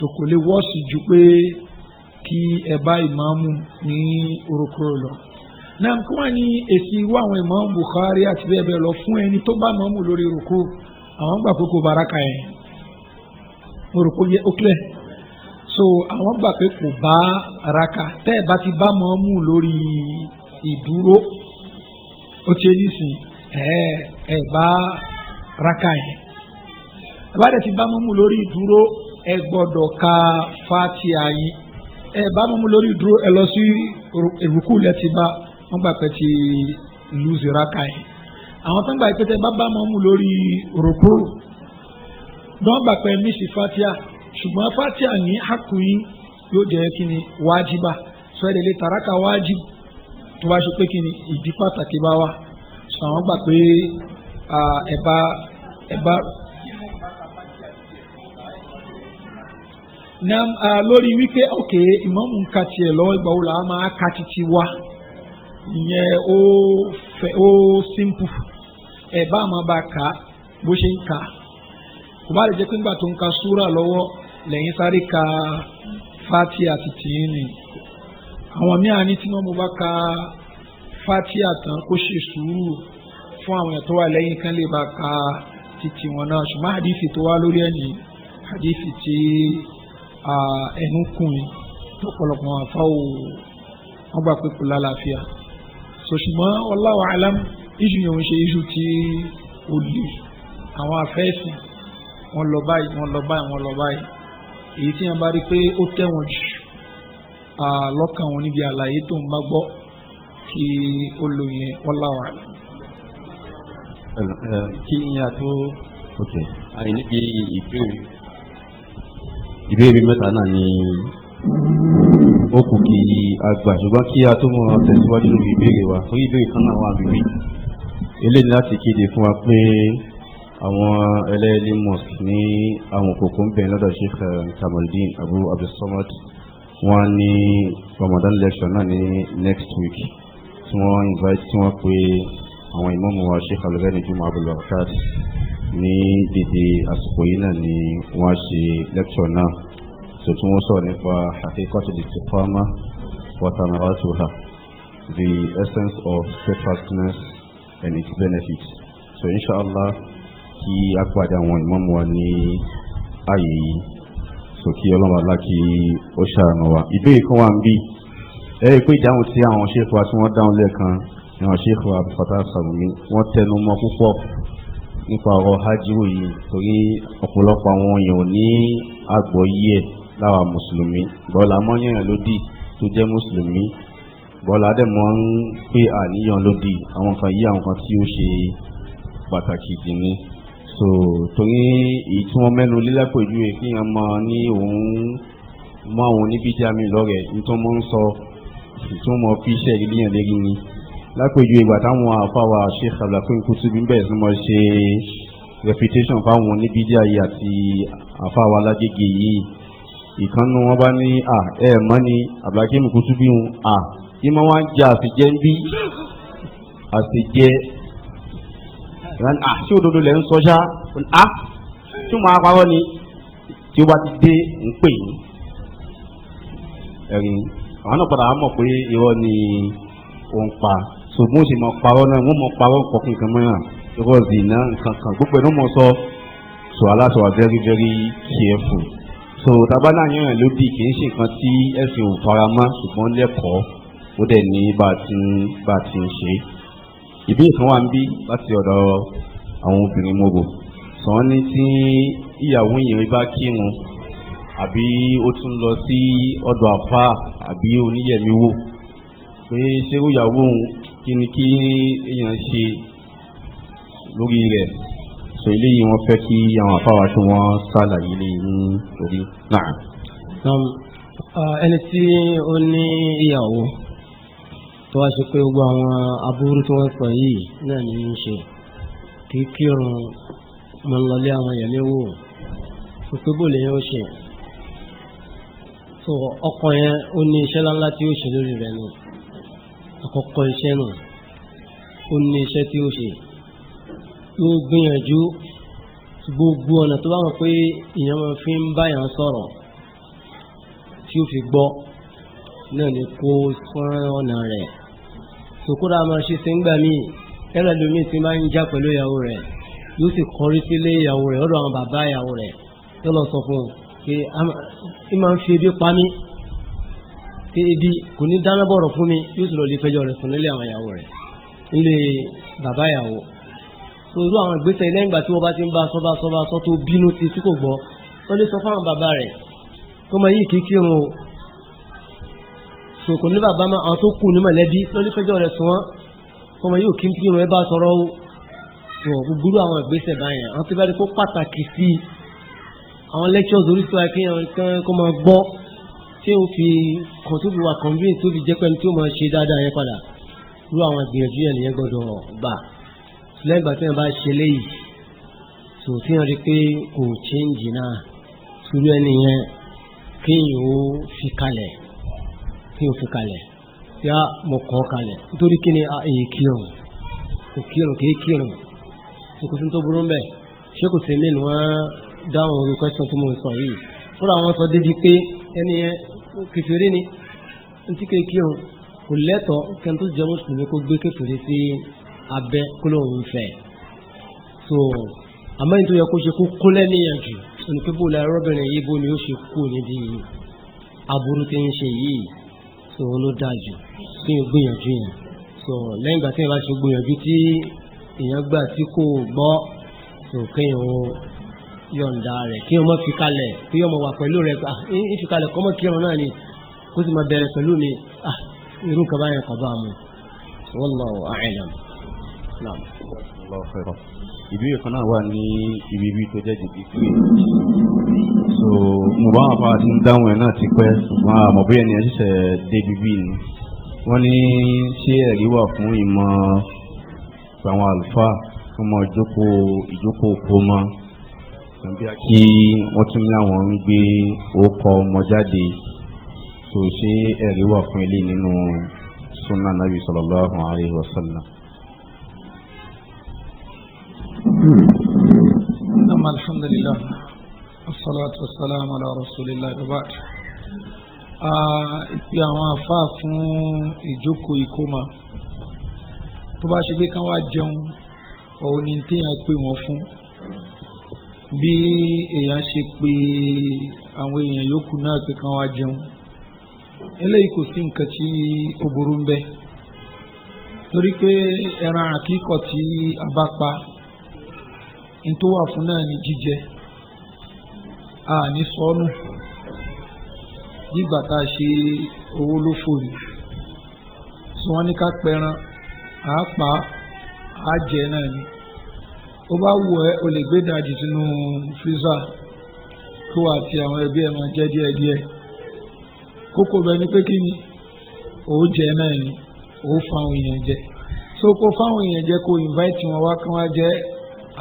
so kò lè wọ́ọ̀sì ju pé kí ẹ bá ìmáàmù ní orúkọ lọ náà kí wọ́n ní èsì irú àwọn ìmáàmù Bukhari àti bẹ́ẹ̀ bẹ́ẹ̀ lọ fún ẹni tó bá ìmáàmù lórí orúkọ àwọn gbà pé kò baraka yẹn orúkọ yẹ ó clear so àwọn gbà pé kò bá raka tẹ́ ẹ bá ti bá ìmáàmù lórí ìdúró ó ti nísìn ẹ bá raka yẹn ẹ bá dẹ̀ ti bá ìmáàmù lórí ìdúró ẹ gbọ́dọ̀ ka Fatiha yín ẹ bá mọ́mú lórí dúró ẹ lọ sí ìrùkú lẹ́tì bá wọ́n gbà pé ti lùzì raka yín àwọn tó ń gbà pé tẹ bá bá mọ́mú lórí ìrùkú dán gbà pé mísì Fatiha ṣùgbọ́n Fatiha ní hakuyin yóò jẹ́ kí ni wájibà sọ ẹ̀ lè tàràkà wájib tó bá ṣe pé kí ni ìdí pàtàkì bá wà sọ àwọn gbà pé ẹ bá nam lórí wípé ok ìmáàmù ń ka tiẹ̀ lọ́wọ́ ìgbà wo làwọn máa ka títí wá ìyẹn ó simple ẹ̀ bá máa bá ka bó ṣe ń ka kò bá lè jẹ́ pé nígbà tó ń ka súrà lọ́wọ́ lẹ́yìn sáré ka Fatiha àti tìyín ni àwọn míì ní tí wọ́n bá ka Fatiha tán kó ṣe sùúrù fún àwọn èèyàn tó wà lẹ́yìn kan lè bá ka títí wọn náà ṣùgbọ́n àdìsí tó wá lórí ẹ̀yìn hadithi tí ẹnu kùn yìí lọ́pọ̀lọpọ̀ àfáwò wọ́n gbà pé kò lálàáfíà so ṣùgbọ́n wallahu alam iṣu yẹn ń ṣe iṣu tí ó lè àwọn afẹ́sìn wọ́n lọ báyìí èyí tí wọ́n bá rí pé ó tẹ̀wọ̀n jù lọ́kàn wọn níbi àlàyé tó ń bá gbọ́ kí ó lò yẹn wallahu alam. kí ni a tó níbi ìbéèrè mẹ́ta náà ni ó kù kí a gbà ṣùgbọ́n kí a tó mọ̀ tẹ̀síwájú lórí ìbéèrè wa torí ìbéèrè kan náà wà bíbí eléyìí láti kéde fún wa pé àwọn ẹlẹ́ẹ̀lì mosque ní àwọn òkòkò ń bẹ̀ lọ́dọ̀ Sheikh Kamaldeen Abu Abdulsamad wọ́n ní Ramadan lecture náà ní next week tí wọ́n invite tí wọ́n pe àwọn ìmáàmù wa Sheikh Al-Ghani Juma Abdul Barakat ní dédé àsìkò yìí náà ni wọ́n ṣe lecture náà so tí wọ́n sọ̀rọ̀ nípa haqiqatul istiqama wa thamaratuha, the essence of steadfastness and its benefits. So inshallah kí a pàdé àwọn ìmáàmù wa ní ààyè yìí so kí ọlọ́run alá kí ó ṣàánú wa. ìbéèrè kan wà ń bí ẹ rí i pé ìdáhùn tí àwọn ṣéèkù wa tí wọ́n dáhùn lẹ́ẹ̀kan àwọn ṣéèkù wa Abdulfatah Salumi wọ́n tẹnu mọ́ púpọ̀ nípa ọ̀rọ̀ hajjiru yìí torí ọ̀pọ̀lọpọ̀ àwọn èèyàn ò ní àgbọ́yé ẹ̀ láwa mùsùlùmí bọ́ọ̀lá mọ́yàn lódì tó jẹ́ mùsùlùmí bọ́ọ̀lá dẹ̀mọ́ ń pè àníyàn lódì àwọn kan yí àwọn kan tí ó ṣe pàtàkì dì ní so torí èyí tí wọ́n mẹ́nu lílápẹ̀jú ẹ̀ kí wọ́n máa ní òun mọ́ àwọn oníbíjà mi lọ́rẹ̀ nítorí wọ́n ń sọ tí wọ́n mọ̀ fi iṣẹ́ ìlíyàn lérí ni lápẹ̀jú ìgbà táwọn àfáwà Sheikh Abdulhakeem Kutubi bẹ̀rẹ̀ sí mọ́ ṣe reputation fáwọn oníbíjà yìí àti àfáwà Alágége yìí ìkànnù wọn bá ní mọ́ ni Abdulhakeem Kutubi ń ìmọ̀ wọn jẹ́ àṣejẹ́ ń bí àṣejẹ́ ṣé òdodo lẹ́ ń sọ ṣá tí mo máa parọ́ ni tí ó bá ti dé ń pè ní ẹ̀rín àwọn náà padà mọ̀ pé irọ́ ni òun pa so bó ṣe mọ̀ parọ́ náà wọ́n mọ̀ parọ́ kọ̀ọ̀kan kan mìíràn irọ́ zina nǹkan kan gbogbo ẹ̀ ló mọ̀ sọ so aláṣọ wa very very careful so tabana yẹn lódì kì í ṣe nǹkan tí ẹ̀sìn ò fara mọ́ ṣùgbọ́n lẹ́kọ̀ọ́ ó dẹ̀ ní bá a ti ń ṣe ìbéèrè kan wà ń bí láti ọ̀dọ̀ àwọn obìnrin mọ́bò sọ ní tí ìyàwó yẹn bá kírun àbí ó tún lọ sí ọ̀dọ̀ àfá àbí oníyẹ̀mí wò pé ṣé ó yàwó òun kí ni kí èèyàn ṣe lórí rẹ̀ sọ eléyìí wọ́n fẹ́ kí àwọn àfáwà tí wọ́n ṣàlàyé lè ní orí náà. ẹni tí ó ní ìyàwó tó wá ṣe pé gbogbo àwọn aburú tí wọ́n sọ yìí náà ní í ṣe kì í kírun mọ́ ń lọlé àwọn èèyàn léwò pípé bò lèyàn ó ṣe so ọkọ yẹn ó ní iṣẹ́ ńláńlá tí ó ṣe lórí rẹ̀ nù àkọ́kọ́ iṣẹ́ nù ó ní iṣẹ́ tí ó ṣe yóò gbìyànjú gbogbo ọ̀nà tó bá wọn pé èèyàn máa fi ń báyàn sọ̀rọ̀ tí ó fi gbọ́ náà ni kó fọ́nrán ọ̀nà rẹ̀ sòkúrò àmọ́ ṣe ṣe ń gbà míì ẹ̀rọ lómi ti máa ń já pẹ̀lú ìyàwó rẹ̀ yóò sì kọrí sílé ìyàwó rẹ̀ ọ̀dọ̀ àwọn bàbá ìyàwó rẹ̀ yóò lọ sọ fún un pé ẹ máa ń fi ebi pa mí pé ebi kò ní dáná bọ̀rọ̀ fún mi yóò sì lọ lè fẹjọ́ rẹ̀ sùn nílé àwọn ìyàwó rẹ̀ nílé bàbá ìyàwó so irú àwọn ìgbésẹ̀ lẹ́yìn ìgbà tí wọ́n bá ti ń bá sọ tó bínú ti tí kò gbọ́ wọ́n lè sọ fáwọn bàbá rẹ̀ tó máa yí kíkí wọn o so kò ní bàbá máa àwọn tó kù ní mọ̀lẹ́bí lọ́lẹ́ fẹjọ́ rẹ̀ sùn wọ́n tó máa yóò kíkí wọn ẹ bá sọ̀rọ̀ o so gbogbo àwọn ìgbésẹ̀ báyẹn àwọn tó bá rí kó pàtàkì sí àwọn lectures oríṣi wa kí wọ́n máa gbọ́ tí ó fi kàn tó fi wà convince tó fi jẹ́ pẹ́ni tí ó máa ṣe dáadáa yẹn padà irú àwọn ìgbìyànjú yẹn nìyẹn gbọ́dọ̀ gbà lẹ́yìn ìgbà tí wọ́n bá ṣe léyìí so tí wọ́n rí pé kò change náà irú ẹni yẹn kéèyàn ó fi kalẹ̀ yá mo kọ́ kalẹ̀ nítorí kí ni èyí kírun kìí kírun kò sí tó burú mbẹ́ ṣé kò sí mélòó wọn dáhùn orí question tó mo sọ yìí fúnra wọn sọ débi pé ẹni yẹn kèfèrí ni ntí kéèyàn kírun kò lẹ́tọ̀ọ́ kẹ́ni tó jẹ́ mùsùlùmí kó gbé kèfèrí sí abẹ́ kó lóun fẹ́ so àmọ́ nítorí yẹ kó ṣe kó lẹ́nìyàn jù ní pé bó la rọ́bìnrin yìí bó ni ó ṣe kú níbi aburú tí ń ṣe yìí so ló dáa jù kí n gbìyànjú yẹn so lẹ́yìn ìgbà tí èèyàn bá ṣe gbìyànjú tí èèyàn gbà tí kò gbọ́ so kéèyàn yọ̀ǹda rẹ̀ kí ọmọ fi kalẹ̀ kí ọmọ wà pẹ̀lú rẹ̀ ń fi kalẹ̀ kọ́mọ kí ọmọ náà ni kó sì máa bẹ̀rẹ̀ pẹ̀lú mi irú nǹkan báyẹn kọ́ bá mu wallahu a'lam. ìbéèrè kan náà wà ní ibi tó jẹ́ jìbì pé so mo bá wọn fáwọn tí ń dáhùn ẹ̀ náà ti pẹ́ ṣùgbọ́n àmọ́ bóyá ni ẹ ṣẹ̀ṣẹ̀ débi bí ni wọ́n ní ṣé ẹ̀rí wà fún ìmọ̀ àwọn àlùfáà fún ọmọ ìjókòó kó mọ́ kí wọ́n tún ní àwọn ń gbé orúkọ ọmọ jáde tó ṣe ẹ̀rí wà fún ilé nínú sunnah nabi sallallahu alayhi wa sallam. alhamdulillah wassalatu wassalamu ala rasulillah wa ba'd. ìpè àwọn àfáà fún ìjókòó ìkómà tó bá ṣe pé kán wá jẹun òun ni téèyàn pè wọ́n fún bí èèyàn ṣe pé àwọn èèyàn yòókù náà pé kán wá jẹun eléyìí kò sí nǹkan tí ó burú ń bẹ torí pé ẹran àkíkọ̀ tí a bá pa ní tó wà fún náà ní jíjẹ a ní sọnù nígbà tá a ṣe owó ló fòrì tí wọ́n ní ká pẹran à á pa á jẹ náà ni ó bá wù ẹ́ o lè gbé dàjì sínú freezer kó àti àwọn ẹbí ẹ̀ máa jẹ díẹ̀díẹ̀ kókó bẹ ní pé kí ni òun jẹ náà ni òun fáwọn èèyàn jẹ so kó fáwọn èèyàn jẹ kó invite wọn wá kán wá jẹ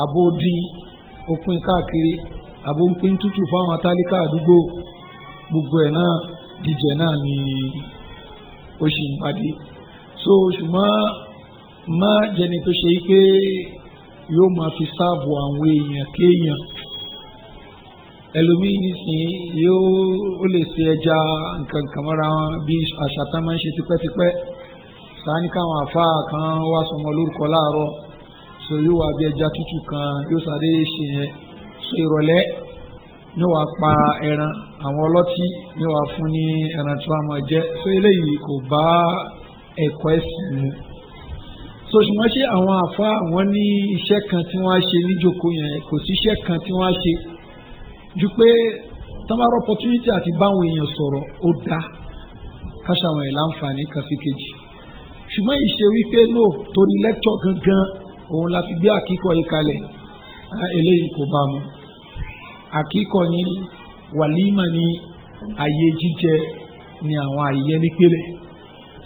àbó dín òpin káàkiri àbó ń pín tútù fáwọn atálíkà àdúgbò gbogbo ẹ̀ náà jíjẹ náà ni ó ṣì ń pàdé so ṣùgbọ́n má jẹni tó ṣe pé yóò máa fi sáàbù àwọn èèyàn kéèyàn ẹlòmíì nísìnyí ó lè ṣe ẹja nǹkan kan mọ́ra wọn bí àṣà tá máa ń ṣe tipẹ́tipẹ́ sáà ní káwọn àfáà kan wá sọmọ lórúkọ láàárọ̀ so yóò wá bí ẹja tútù kan yóò sáré ṣe yẹn so ìrọ̀lẹ́ ní wàá pa ẹran àwọn ọlọ́tí ní wàá fún ní ẹran tí wọ́n máa jẹ so eléyìí kò bá ẹ̀kọ́ ẹ̀sìn mu so ṣùgbọ́n ṣé àwọn àfa àwọn ní iṣẹ́ kan tí wọ́n á ṣe níjókòó yẹn kò sí iṣẹ́ kan tí wọ́n á ṣe ju pé tamara opportunity àti báwọn èèyàn sọ̀rọ̀ ó dá káṣàwọn ẹ̀ láǹfààní kan sí kejì ṣùgbọ́n ìṣe wípé no torí lecture gangan òun la fi gbé àkíkọ̀ yìí kalẹ̀ eléyìí kò bá mu àkíkọ̀ ní wàlímà ní àyè jíjẹ ní àwọn àyè nípele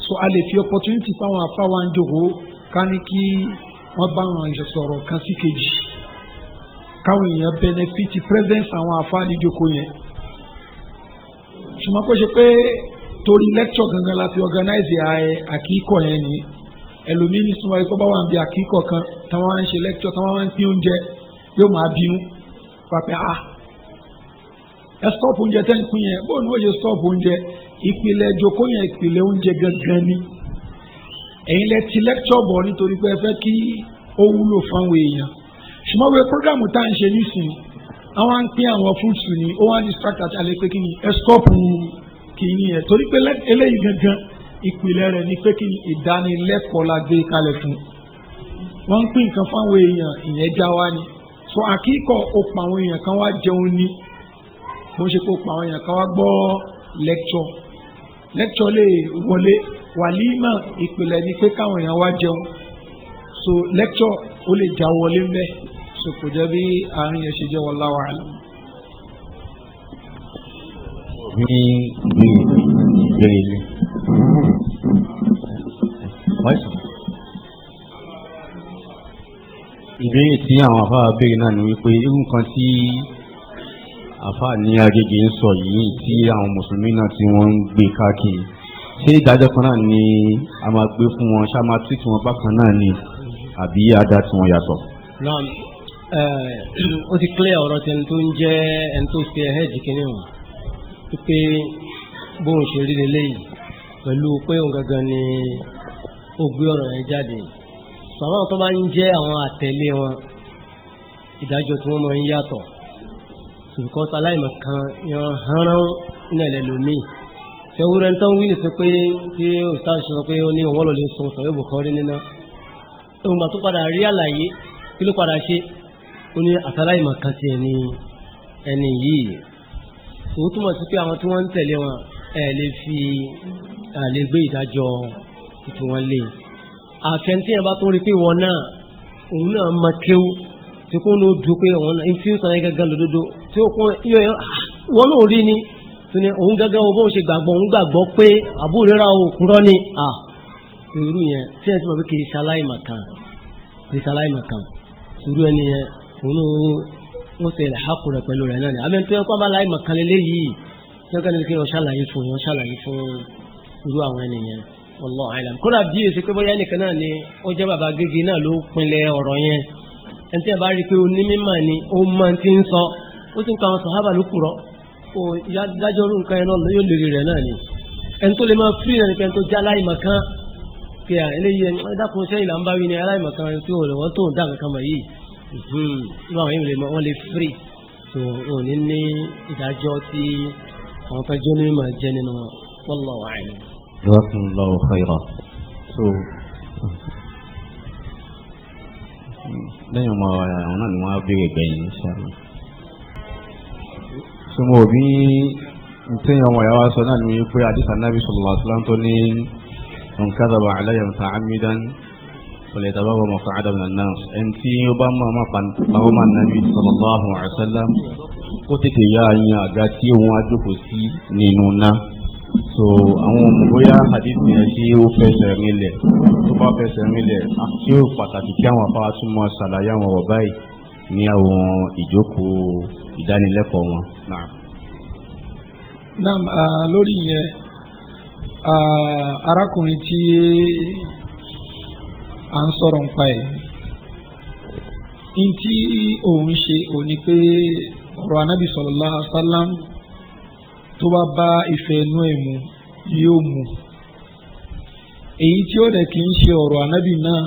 so a lè fi opportunity fáwọn afáwa ń jókòó ká ní kí wọ́n bá wọn sọ̀rọ̀ kan sí kejì káwọn èèyàn benefit presence àwọn afá níjókòó yẹn ṣùgbọ́n kó ṣe pé torí lecture gangan la fi organize àkíkọ̀ yẹn ni ẹlòmíì ní súnmọ́ ikọ́ bá wà ń bí àkíkọ̀ kan táwọn wá ń ṣe lecture táwọn wá ń pín oúnjẹ yóò máa bínú pàpẹ́ ẹ stop oúnjẹ tẹ́ ń pín yẹn bó ni ó ṣe stop oúnjẹ ìpìlẹ̀ ìjókòó yẹn ìpìlẹ̀ oúnjẹ gangan ni ẹ̀yin lẹ ti lecture bọ̀ nítorí pé ẹ fẹ́ kí ó wúlò fáwọn èèyàn ṣùgbọ́n wẹ programu tá à ń ṣe nísìnyí àwọn ń pín àwọn foods ni ó wá distract àti alẹ́ pé kí ni ẹ stop kìíní yẹn torí pé eléyìí gangan ìpìlẹ̀ rẹ̀ ni pé kí ni ìdánilẹ́kọ̀ọ́ la gbé kalẹ̀ fún wọ́n ń pín nǹkan fáwọn èèyàn ìyẹn já wá ni so àkíkọ̀ ó pa àwọn èèyàn kan wá jẹun ní bó ṣe kó pa àwọn èèyàn kan wá gbọ́ lecture lè wọlé wàlímà ìpìlẹ̀ ni pé káwọn èèyàn wá jẹun so lecture ó lè já wọlé mbẹ́ so kò jẹ́ bí àárín yẹn ṣe jẹ́ wallahu a'lam. ní ìbéèrè ilé ìbéèrè tí àwọn àfáà béèrè náà ni wípé irú nǹkan tí àfáà ní Agége ń sọ yìí tí àwọn mùsùlùmí náà tí wọ́n ń gbé káàkiri ṣé ìdájọ́ kan náà ni a máa gbé fún wọn ṣá máa tí wọn bákan náà ni àbí àdá tí wọ́n yàtọ̀. ó ti clear ọ̀rọ̀ tí ẹni tó ń jẹ́ ẹni tó ṣe ẹ̀hẹ́dì kìíní wọn pé bóun ṣe rí lélẹ́yìí pẹ̀lú pé òun gangan ni ó gbé ọ̀rọ̀ yẹn jáde àwọn tó bá ń jẹ́ àwọn àtẹ̀lé wọn ìdájọ́ tí wọ́n máa ń yàtọ̀ ṣùgbọ́n aláìmọ̀ kan yan hánrán nílẹ̀ lómi ṣẹ́wúrẹ́ ń tán wí ní sọ pé tí òṣìṣẹ́ sọ pé ó ní òun lọ́lẹ̀ sọ sọ̀rọ̀ Bukhari nínú ohun tó padà rí àlàyé kí ló padà ṣe ó ní àtàláìmọ̀ kan ti ẹni yìí tó túmọ̀ sí pé àwọn tí wọ́n ń tẹ̀lé wọn lè fi lè gbé ìdájọ́ tí wọ́n lè àfẹ́ntí ẹ̀ bá tó rí pé wọn náà òun náà mọ kéwú tí kò ní ó dùn pé òun náà fi ń sọ gẹ́gẹ́ lódodo tí ó kún wọn náà rí ni tó ní òun gẹ́gẹ́ wo bóun ṣe gbàgbọ́ òun gbàgbọ́ pé àbúrò rẹ̀ òkúrọ́ ni irú yẹn tí ẹ ti mọ̀ pé kì í ṣaláìmọ̀kan irú ẹni yẹn òun ó ṣe ilẹ̀ hákù rẹ̀ pẹ̀lú rẹ̀ náà ni àmì tó yẹ kó bá láìmọ̀kan lélẹ́yìí tí wọ́n kàn ní kí wọ́n ṣàlàyé fún irú àwọn ẹni yẹn wallahu a'lam. kódà bí èsì pé bóyá nìkan náà ni ó jẹ́ bàbá Gègé náà ló pinlẹ̀ ọ̀rọ̀ yẹn ẹni tí a bá rí i pé onímọ̀ ni ó máa ti ń sọ ó sì ń ka àwọn sàhábà ló kúrọ̀ ó dájọ́ orú nǹkan yẹn náà yóò lè rí rẹ̀ náà ni ẹni tó lè máa fírí náà ni pé ẹni tó já aláìmọ̀kan pé eléyìí ẹni dákun sẹ́yìn là ń bá wí ni aláìmọ̀kan tí ò lè wọ́n tó ń dá nǹkan mọ̀ yìí irú àwọn yìí wọ́n lè fírí tó ò ní ní ìdájọ́ tí àwọn fẹ́ jọ́ ní máa jẹ́ nínú wallahu a'lam. Jazakumullahu khairan. So lẹ́yìn ọmọ àwọn náà ni wọ́n á béèrè gbẹ̀yìn inshallah. So mo bí ntẹ́yìn ọmọ ìyá wa sọ náà ni pé àdìsá Nabi sallallahu alaihi wasallam tó ní man kadhaba alayya muta'ammidan falyatabawa maq'adahu minan nar. ẹni tí ó bá máa pàrọ̀ máa Nabi sallallahu alaihi wasallam ó tètè yá yan àga tí òun á jókòó sí nínú náà. So àwọn bóyá hadith yẹn tí ó fẹsẹ̀ rinlẹ̀ tó bá fẹsẹ̀ rinlẹ̀ tí ó pàtàkì kí àwọn afárá túmọ̀ ṣàlàyé àwọn ọ̀rọ̀ báyìí ní àwọn ìjókòó ìdánilẹ́kọ̀ọ́ wọn. Naam, lórí yẹn arákùnrin tí à ń sọ̀rọ̀ nípa ẹ̀ ní tí òun ṣe òní pé ọ̀rọ̀ anábì sallallahu alaihi wasallam tó bá bá ìfẹ́ inú ẹ̀ mu yóò mu èyí tí ó dẹ̀ kì í ṣe ọ̀rọ̀ ànábì náà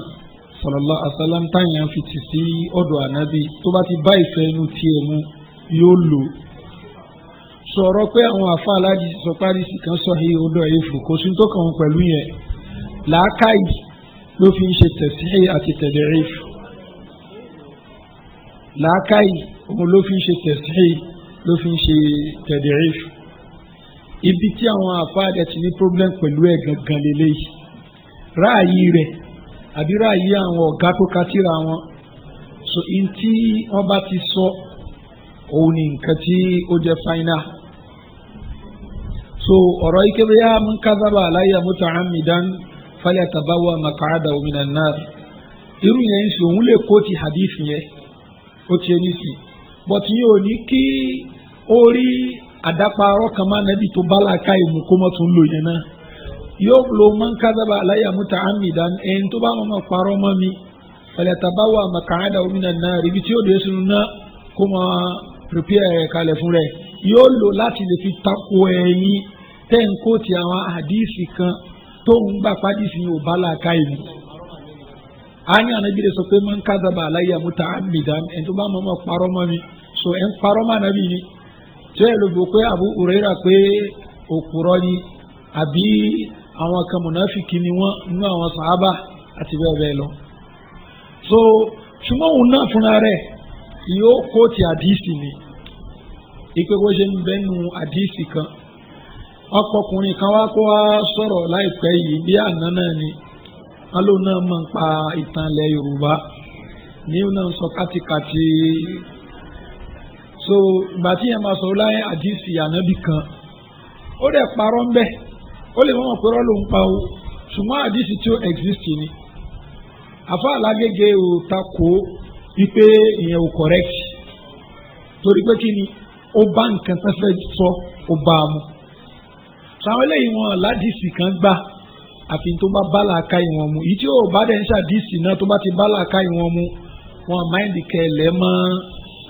sallallahu alaihi wasallam táyà fi tì sí ọ̀dọ̀ ànábì tó bá ti bá ìfẹ́ inú tiẹ̀ mu yóò lò sọ̀rọ̀ pé àwọn àfa aláàjì sọ párísì kan sọ yìí ó dọ̀ èèfù kò sí tó kàn wọ́n pẹ̀lú yẹn làákàyè ló fi ń ṣe tẹ̀síhì àti tad'if làákàyè òun ló fi ń ṣe tẹ̀síhì ló fi ń ṣe tad'if ibi tí àwọn àfáàdẹ ti ní problem pẹ̀lú ẹ̀ gangan lélẹ́yìí ráàyè rẹ̀ àbí ráàyè àwọn ọ̀gá tó kátìrà wọn so in tí wọ́n bá ti sọ òun ni nǹkan tí ó jẹ́ final so ọ̀rọ̀ ike bóyá man kadhaba alayya muta'ammidan falyatabawa maq'adahu minan nar irú yẹn ń sọ òun lè kó ti hadith yẹn ó ti ẹni sí but yóò ní kí ó rí àdáparọ́ kan máa nàbí tó bá làákà ìmú kó mọ́ tún lò yẹn náà yóò lo man kadhaba alayya muta'ammidan ẹni tó bá mọ́ parọ́ mọ́ mi falyatabawa maq'adahu minan nar ibi tí ó dé sínú náà kó máa prepare rẹ̀ kalẹ̀ fún rẹ̀ yóò lò láti lè fi tako ẹ̀yìn tẹ́ǹkó ti àwọn àdìsí kan tó ń gbà pàdísì yóò bá làákà ìmú àní ànábì lè sọ pé man kadhaba alayya muta'ammidan ẹni tó bá mọ́ parọ́ mọ́ mi so ẹ̀ ń parọ́ mọ́ ànábì ni tí ó lè bò pé Abu Huraira pé òpùrọ́ ni àbí àwọn kan mùnáfìkì ni wọ́n nínú àwọn sàhábà àti bẹ́ẹ̀ bẹ́ẹ̀ lọ. so ṣùgbọ́n òun náà fúnra rẹ̀ yóò kóòtì àdìsí ni ipe bó ṣe ń bẹ́nu àdìsí kan ọkọkùnrin kan wá kó wá sọ̀rọ̀ láìpẹ́ yìí bí àná náà ni wọ́n lóun náà mọ̀ ń pa ìtàn ilẹ̀ Yorùbá ní òun náà sọ kátikàti so ìgbà tí yẹn máa sọ láyé àdìsí ànábì kan ó dẹ̀ parọ́ ń bẹ̀ ó lè mọ̀ pé rọ́ọ̀lù ń pa o ṣùgbọ́n àdìsí tí ó exist ni àfa alágége ò takò wípé ìyẹn ò correct torí pé kí ni ó bá nǹkan tó fẹ́ sọ ó bá a mu sàwọn eléyìí wọn ládìsí kan gbà àfi tó bá bá làákà ìwọ̀n mu ìyí tí ó bá dẹ̀ ń ṣàdìsí náà tó bá ti bá làákà ìwọ̀n mu wọn máìndì kẹlẹ́ mọ́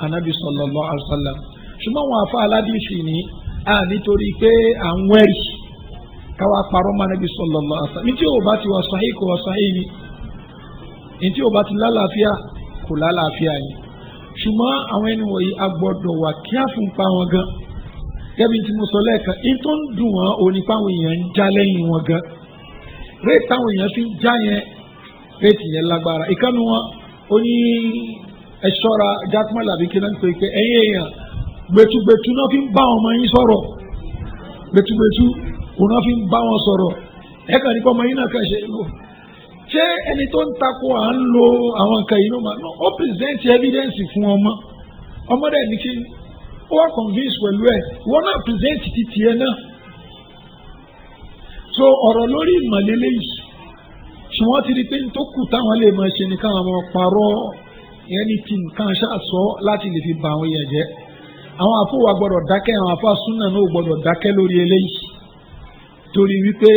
anabi sallallahu alaihi wasallam ṣùgbọ́n wọn àfa aládìsí ni nítorí pé à ń wẹ̀rì káwa parọ́ mọ́ anabi sallallahu alaihi wasallam ní tí ó bá ti wà sahih kò wà sahih ni ní tí ó bá ti lálàáfíà kò lálàáfíà ni ṣùgbọ́n àwọn ẹni wọ̀nyí a gbọ́dọ̀ wà kí á fún pa wọn gan gẹ́bí tí mo sọ lẹ́ẹ̀kan in tó ń dùn wọn ò ní páwọn èèyàn ń já lẹ́yìn wọn gan réètì táwọn èèyàn fi ń já yẹn réètì yẹn lágbára ìkànnì wọn ó ní ẹ̀ṣọ́ra játúmọ̀lá àbí kí náà ń pè é ẹ̀yìn èèyàn gbẹtugbẹtu náà fi ń bá ọmọ yín sọ̀rọ̀ gbẹtugbẹtu òun náà fi ń bá wọn sọ̀rọ̀ ẹ̀ka nípa ọmọ yín náà kàn ṣe lò ṣé ẹni tó ń takò à ń lo àwọn nǹkan yìí ló máa ná ó present evidence fún ọmọ dẹ̀ ní kí ó wà convince pẹ̀lú ẹ̀ wọ́n náà present títí ẹ náà so ọ̀rọ̀ lórí ìmọ̀lélẹ́ yìí ṣùgbọ́n ti di pé tó kù táwọn lè máa ṣe ní káwọn ọmọ parọ́ anything kan ṣàṣọ láti lè fi bà àwọn èèyàn jẹ́ àwọn àfọwà gbọ́dọ̀ dákẹ́ àwọn àfọ súnà náà gbọ́dọ̀ dákẹ́ lórí eléyìí torí wípé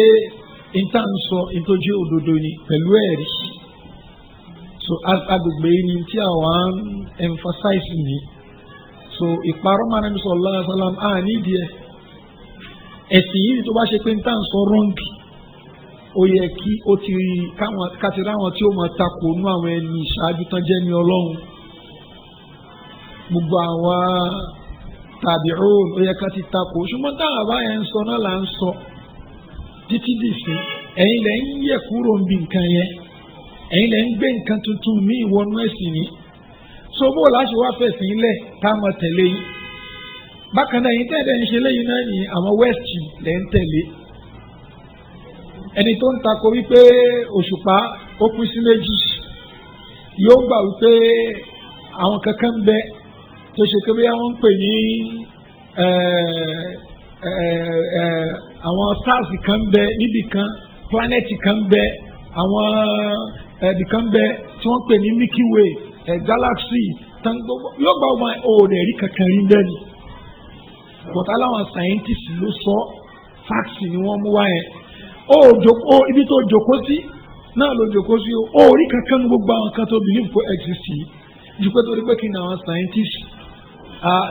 ìta ń sọ ìtọ́jú òdodo ni pẹ̀lú ẹ̀rí so agbègbè yìí ni tí àwọn emphasize ni so ìparọ́ máa ń sọ sallallahu alaihi wasallam nídìí ẹ̀ ẹ̀sìn yìí tó bá ṣe pé ìta ń sọ wrong ó yẹ kí ó ti káti ráwọn tí ó máa takò nú àwọn ẹni ìṣáájú tán jẹ́ ní ọlọ́run gbogbo àwọn tabi'un ó yẹ ká ti takò ṣùgbọ́n táwọn àbáyẹn ń sọ náà là ń sọ títí dìsín ẹ̀yin lẹ́ ń yẹ kúrò ń bi nǹkan yẹn ẹ̀yin lẹ́ ń gbé nǹkan tuntun ní ìwọ́nú ẹ̀sìn ni so bó láti wá fẹ̀sìn lẹ̀ ká máa tẹ̀lé yín bákan náà yín tẹ̀lé ń ṣe léyìn náà ní àwọn west lẹ́ ń tẹ̀lé ẹni tó ń takò wípé òṣùpá ó pín sí méjì yóò gbà wípé àwọn kankan bẹ tó ṣe pé bóyá wọ́n ń pè ní àwọn stars kan bẹ níbì kan planet kan bẹ àwọn ẹbí kan bẹ tí wọ́n pè ní Milky Way galaxy tán gbogbo yóò gba ọmọ òòrè rí kankan rí bẹ́ẹ̀ni but aláwọn scientists ló sọ facts ni wọ́n mú wá yẹn ibi tó jókòó sí náà ló jókòó sí ó rí kankan ní gbogbo àwọn kan tó believe kó exist yìí ju pé torí pé kí ni àwọn scientists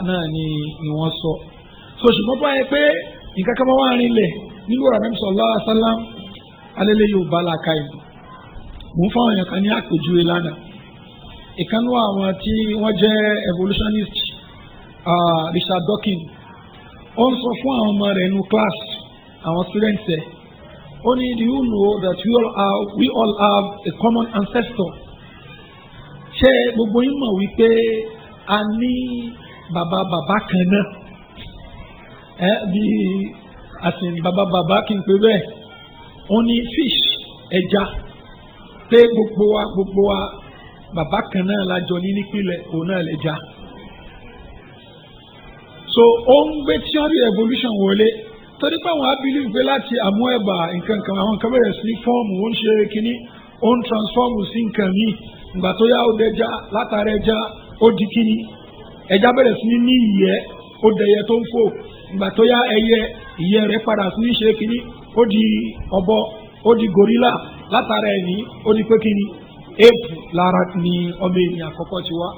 náà ni wọ́n sọ so ṣùgbọ́n báyẹn pé nǹkan kan máa wà rinlẹ̀ nínú ọ̀rọ̀ Ànábì sallallahu alaihi wasallam alẹ́lẹ́ yóò bá làákà yìí mò ń fáwọn èèyàn kan ní àpèjúwe lánàá ìkànnì àwọn tí wọ́n jẹ́ evolutionist Richard Dawkins ó ń sọ fún àwọn ọmọ rẹ̀ nínú class àwọn students ẹ̀ ó ní do you know that we all have a common ancestor ṣé gbogbo yín mọ̀ wípé a ní bàbá kan náà bí àsìn bàbá kí n pè bẹ́ẹ̀ ó ní fish ẹja pé gbogbo wa bàbá kan náà lájọ ní nípìnlẹ̀ òun náà lẹ́ja so ó ń gbé theory evolution wọlé torí pé àwọn abili gbé láti àmú ẹ̀bà nǹkan kan àwọn kan bẹ̀rẹ̀ sí fọ́ọ̀mù ó ń ṣe kínní ó ń transform sí nǹkan míì ìgbà tó yá ó dẹja látara ẹja ó di kínní ẹja bẹ̀rẹ̀ sí ní ìyẹ́ ó dẹyẹ tó ń fò ìgbà tó yá ẹyẹ ìyẹ́ rẹ̀ padà sí ní ṣe kínní ó di ọ̀bọ ó di gorilla látara ẹni ó di pé kínní ape lára ni ọmọ ènìyàn àkọ́kọ́ ti wá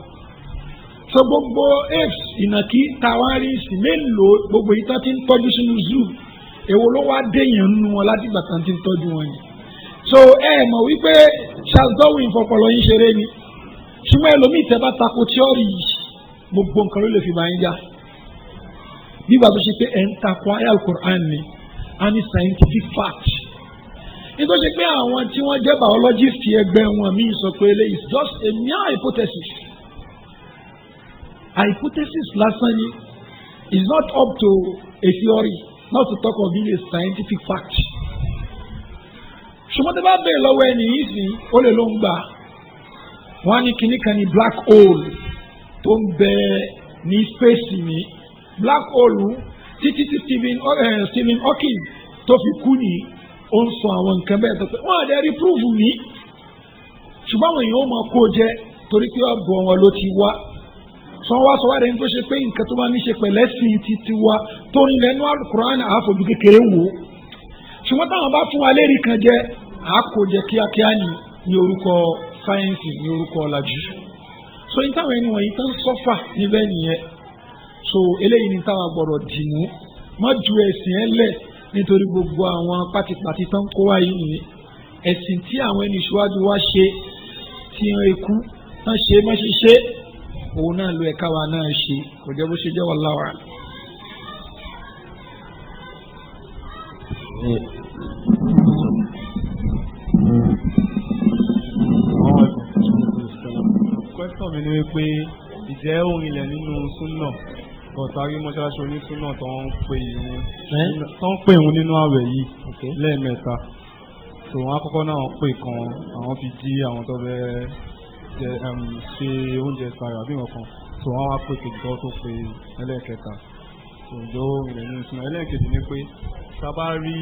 so gbogbo apes ìnàkí tawari sí mélòó gbogbo yìí tán ti ń tọ́jú sínú zoo èwo ló wá déyàn nínú wọn láti ìgbà tán ti ń tọ́jú wọn yìí so mọ̀ wípé Charles Darwin fọpọlọ yín ṣeré ni ṣùgbọ́n ẹlòmíì tẹ́ bá tako tíọ́rì yìí gbogbo nǹkan ló lè fi bá yín já nígbà tó ṣe pé ẹ̀ ń tako ayé al-Qur'an ni a ní scientific fact nítorí pé àwọn tí wọ́n jẹ́ biologist ẹgbẹ́ wọn míì sọ pé eléyìí is just a mere hypothesis hypothesis lásán ni is not up to a theory not to talk of being a scientific fact ṣùgbọ́n tí bá bẹ̀rẹ̀ lọ́wọ́ ẹni yìí sí ó lè ló ń gbà wọ́n á ní kinní kan ní black hole tó ń bẹ ní space ní black hole títí tí Stephen Hawking tó fi kú ní ó ń sọ àwọn nǹkan bẹ́ẹ̀ tó pé wọ́n á dẹ́ rí proof ní ṣùgbọ́n àwọn èèyàn ó máa kó jẹ torí pé ọ̀bọ̀ wọn ló ti wá sọ wá sọ wá rẹ̀ ń tó ṣe pé nǹkan tó bá ní ṣe pẹ̀lẹ́ sí ti wá tó ní lẹ́nu Al-Qur'an àáfojú kékeré wò ó ṣùgbọ́n táwọn bá fún wa lérí kan jẹ àákòjẹ kíákíá ní orúkọ sáyẹ́ǹsì ní orúkọ ọ̀làjú so ní táwọn ẹni wọ̀nyí tán sọ́fà níbẹ̀ nìyẹn so eléyìí ní táwọn gbọ́dọ̀ dìmú má ju ẹ̀sìn ẹ̀ lẹ̀ nítorí gbogbo àwọn pátipàti tán kó wáyé nìyẹn ẹ̀sìn tí àwọn ẹni ìṣíwájú wá ṣe tí wọ́n ikú tán ṣe má ṣe ṣe òun náà ló ẹ̀ka wa náà ṣe kò jẹ́ bó ṣe jẹ́ wallahu a'lam. Question mi ni wípé ìjẹ́ ohun ilẹ̀ nínú súnà bọ̀tàrí mọ́ṣáláṣí onísúnà tó ń pè ìhun nínú àwẹ̀ yìí lẹ́ẹ̀mẹ́ta. So wọ́n àkọ́kọ́ náà pè kan àwọn fi jí àwọn tó fẹ́ ṣe oúnjẹ sàrà bí nǹkan. So wọ́n wá pè kejì tó pè ẹlẹ́ẹ̀kẹta. So ìjọ ohun ilẹ̀ nínú súnà ẹlẹ́ẹ̀kejì ni pé sábà rí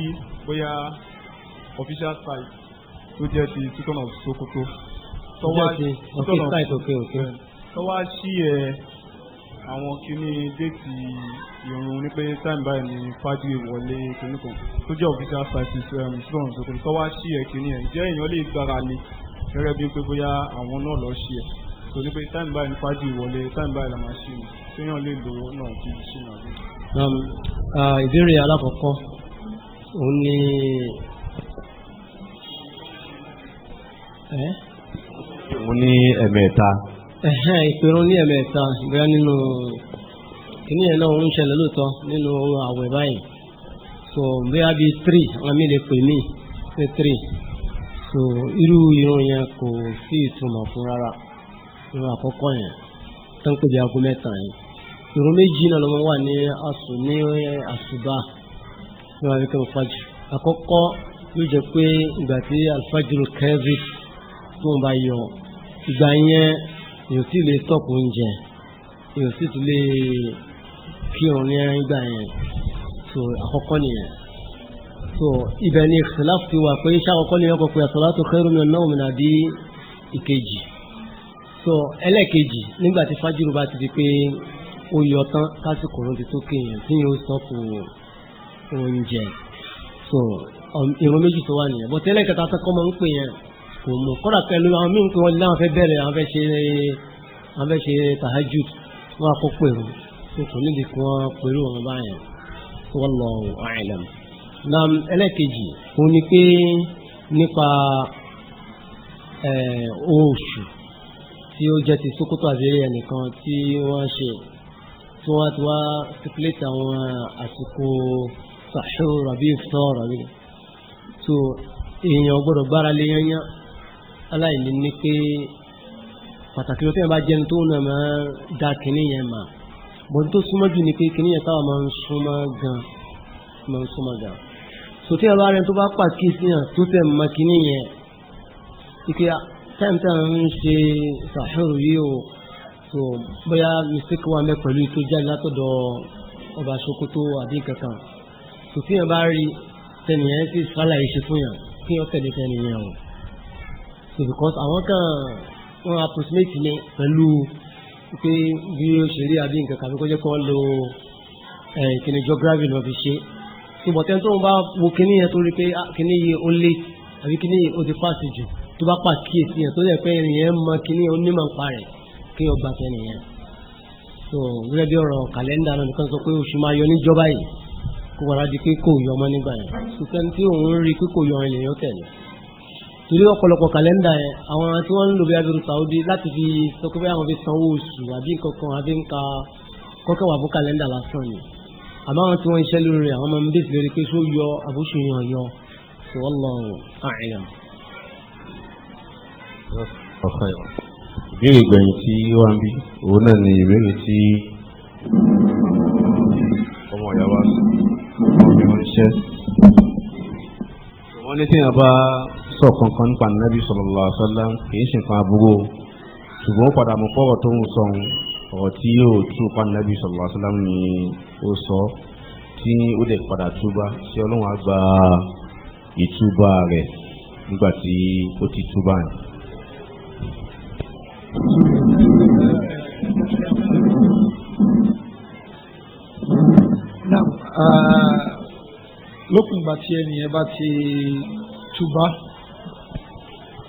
bóyá official site tó jẹ́ ti Sultan of Sokoto tọ́wá sí àwọn kíní déètì ìrun ní pé time báyìí ní fájú ìwọlé kìnnìkan tó jẹ́ official site Sultan of Sokoto tọ́wá sí kíní jẹ́ èèyàn lè gbára lé gẹ́gẹ́ bí pé bóyá àwọn náà lọ sí tó ní pé time báyìí ní fájú ìwọlé time báyìí la máa ṣe ní téèyàn lè lò náà fi ṣe náà. ìbéèrè alákọ̀ọ́kọ́ òun ni mo ní ẹ̀mẹ́ta. ìpèrún ní ẹ̀mẹ́ta ìgbéra nínú kìíní ẹ̀ náà ń ṣẹlẹ̀ lóòótọ́ nínú àwẹ̀ báyìí so bóyá bíi 3 àwọn mi lè pè mí pé 3 so irú irun yẹn kò sí ìtumọ̀ fún rárá irun àkọ́kọ́ yẹn tó ń pè bí aago mẹ́ta yẹn irun méjì náà ló máa wà ní àsùbá ní wàá fi kẹ́ fàjù àkọ́kọ́ yóò jẹ́ pé ìgbà tí alfajr kẹ́rì tó ń bá yọ ìgbà yẹn èyàn sì lè tọ́pù oúnjẹ èyàn sì tún lè kírun ní ìgbà yẹn so àkọ́kọ́ nìyẹn so ibẹ̀ ni ìkhtilaf ti wà pé iṣẹ́ àkọ́kọ́ nìyẹn kọ́ pé as-salatu khayrun minan nawm àbí ìkejì so ẹlẹ́ẹ̀kejì nígbà tí fájìrù bá ti di pé ó yọ tán kásìkò ló ti tó kéèyàn tí yóò tọ́pù oúnjẹ so ìrun méjì tó wà nìyẹn bọ́ tẹ́lẹ̀ kẹta tẹ́kọ́ máa ń pè yẹn kò mú kọ́dà pẹ̀lú àwọn míì ń pè wọ́n lé àwọn fẹ́ bẹ̀rẹ̀ àwọn fẹ́ ṣe tahajjud wọ́n á kó pèrò tó kò níbi kí wọ́n pèrò wọn báyẹn wallahu a'lam. na ẹlẹ́ẹ̀kejì òun ni pé nípa oṣù tí ó jẹ́ ti Sókótó àbẹ́rẹ́ ẹnìkan tí wọ́n ṣe tí wọ́n ti wá stipulate àwọn àsìkò sahur àbí iftar àbí so èèyàn gbọ́dọ̀ gbára lé yányán aláìní ní pé pàtàkì ló tẹ́yìn bá jẹun tó náà máa da kìíní yẹn mà bọ́n tó súnmọ́ jù ní pé kìíní yẹn táwọn máa ń súnmọ́ gan so tí ẹ̀rọ arẹ tó bá pàkíyèsí yàn tó tẹ̀ mọ́ kìíní yẹn ike tẹ́ǹtẹ́ ń ṣe sàhúrù yìí o so bóyá mistake wà mẹ́ pẹ̀lú tó jáde látọ̀dọ̀ ọba Sokoto àbí kankan so tí yẹn bá rí tẹnìyẹn sì sálàyé ṣe fún yàn kí wọ́n tẹ̀lé tẹnìyẹn o so because àwọn kan wọ́n approximate ní pẹ̀lú pé bí ó ṣe rí àbí nǹkan kàbí kó jẹ́ kó lo ìkíni geography lọ fi ṣe so bọ̀tẹ́ tó ń bá wo kíní yẹn tó rí pé kíní yìí ó lé àbí kíní yìí ó ti pàṣẹ jù tó bá pàkíyèsí yẹn tó yẹ pé ènìyàn mọ kíní yẹn ó nímọ̀ nípa rẹ̀ kí wọ́n gbà tẹnìyẹn so gẹ́gẹ́ bí ọ̀rọ̀ kàlẹ́ndà náà nìkan sọ pé oṣù máa yọ níjọba yìí kó wàrà di pé kò yọ ọmọ nígbà yẹn ṣùgbọ́n tí òun rí pé kò yọ ilẹ̀ yọ tẹ̀lé torí ọ̀pọ̀lọpọ̀ kàlẹ́ndà yẹn àwọn tí wọ́n ń lò bí abirù Saudi láti fi sọ pé àwọn fi sanwó oṣù àbí nǹkankan àbí nǹka kọ́kẹ́ wà fún kàlẹ́ndà lásán ni àmọ́ àwọn tí wọ́n ń ṣẹ́ lórí rẹ̀ àwọn máa ń bèsì lórí pé ṣó yọ àbúṣe yàn yọ wallahu a'lam. ìbéèrè gbẹ̀yìn tí wọ́n bí òun náà ni ìbéèrè tí ọmọ ìyá wa ṣẹ́ wọ́n ní tí yẹn bá sọ kankan nípa Nabi sallallahu alaihi wasallam kìí ṣe nǹkan aburú ṣùgbọ́n ó padà mú pọ́wọ́ tó ń sọ ọ̀rọ̀ tí yóò tú pa Nabi sallallahu alaihi wasallam ni ó sọ tí ó dẹ̀ padà túbá sí Ọlọ́run á gba ìtúbà rẹ̀ nígbà tí ó ti túbà yẹn. lókun ìgbà tí ẹnìyẹn bá ti túbá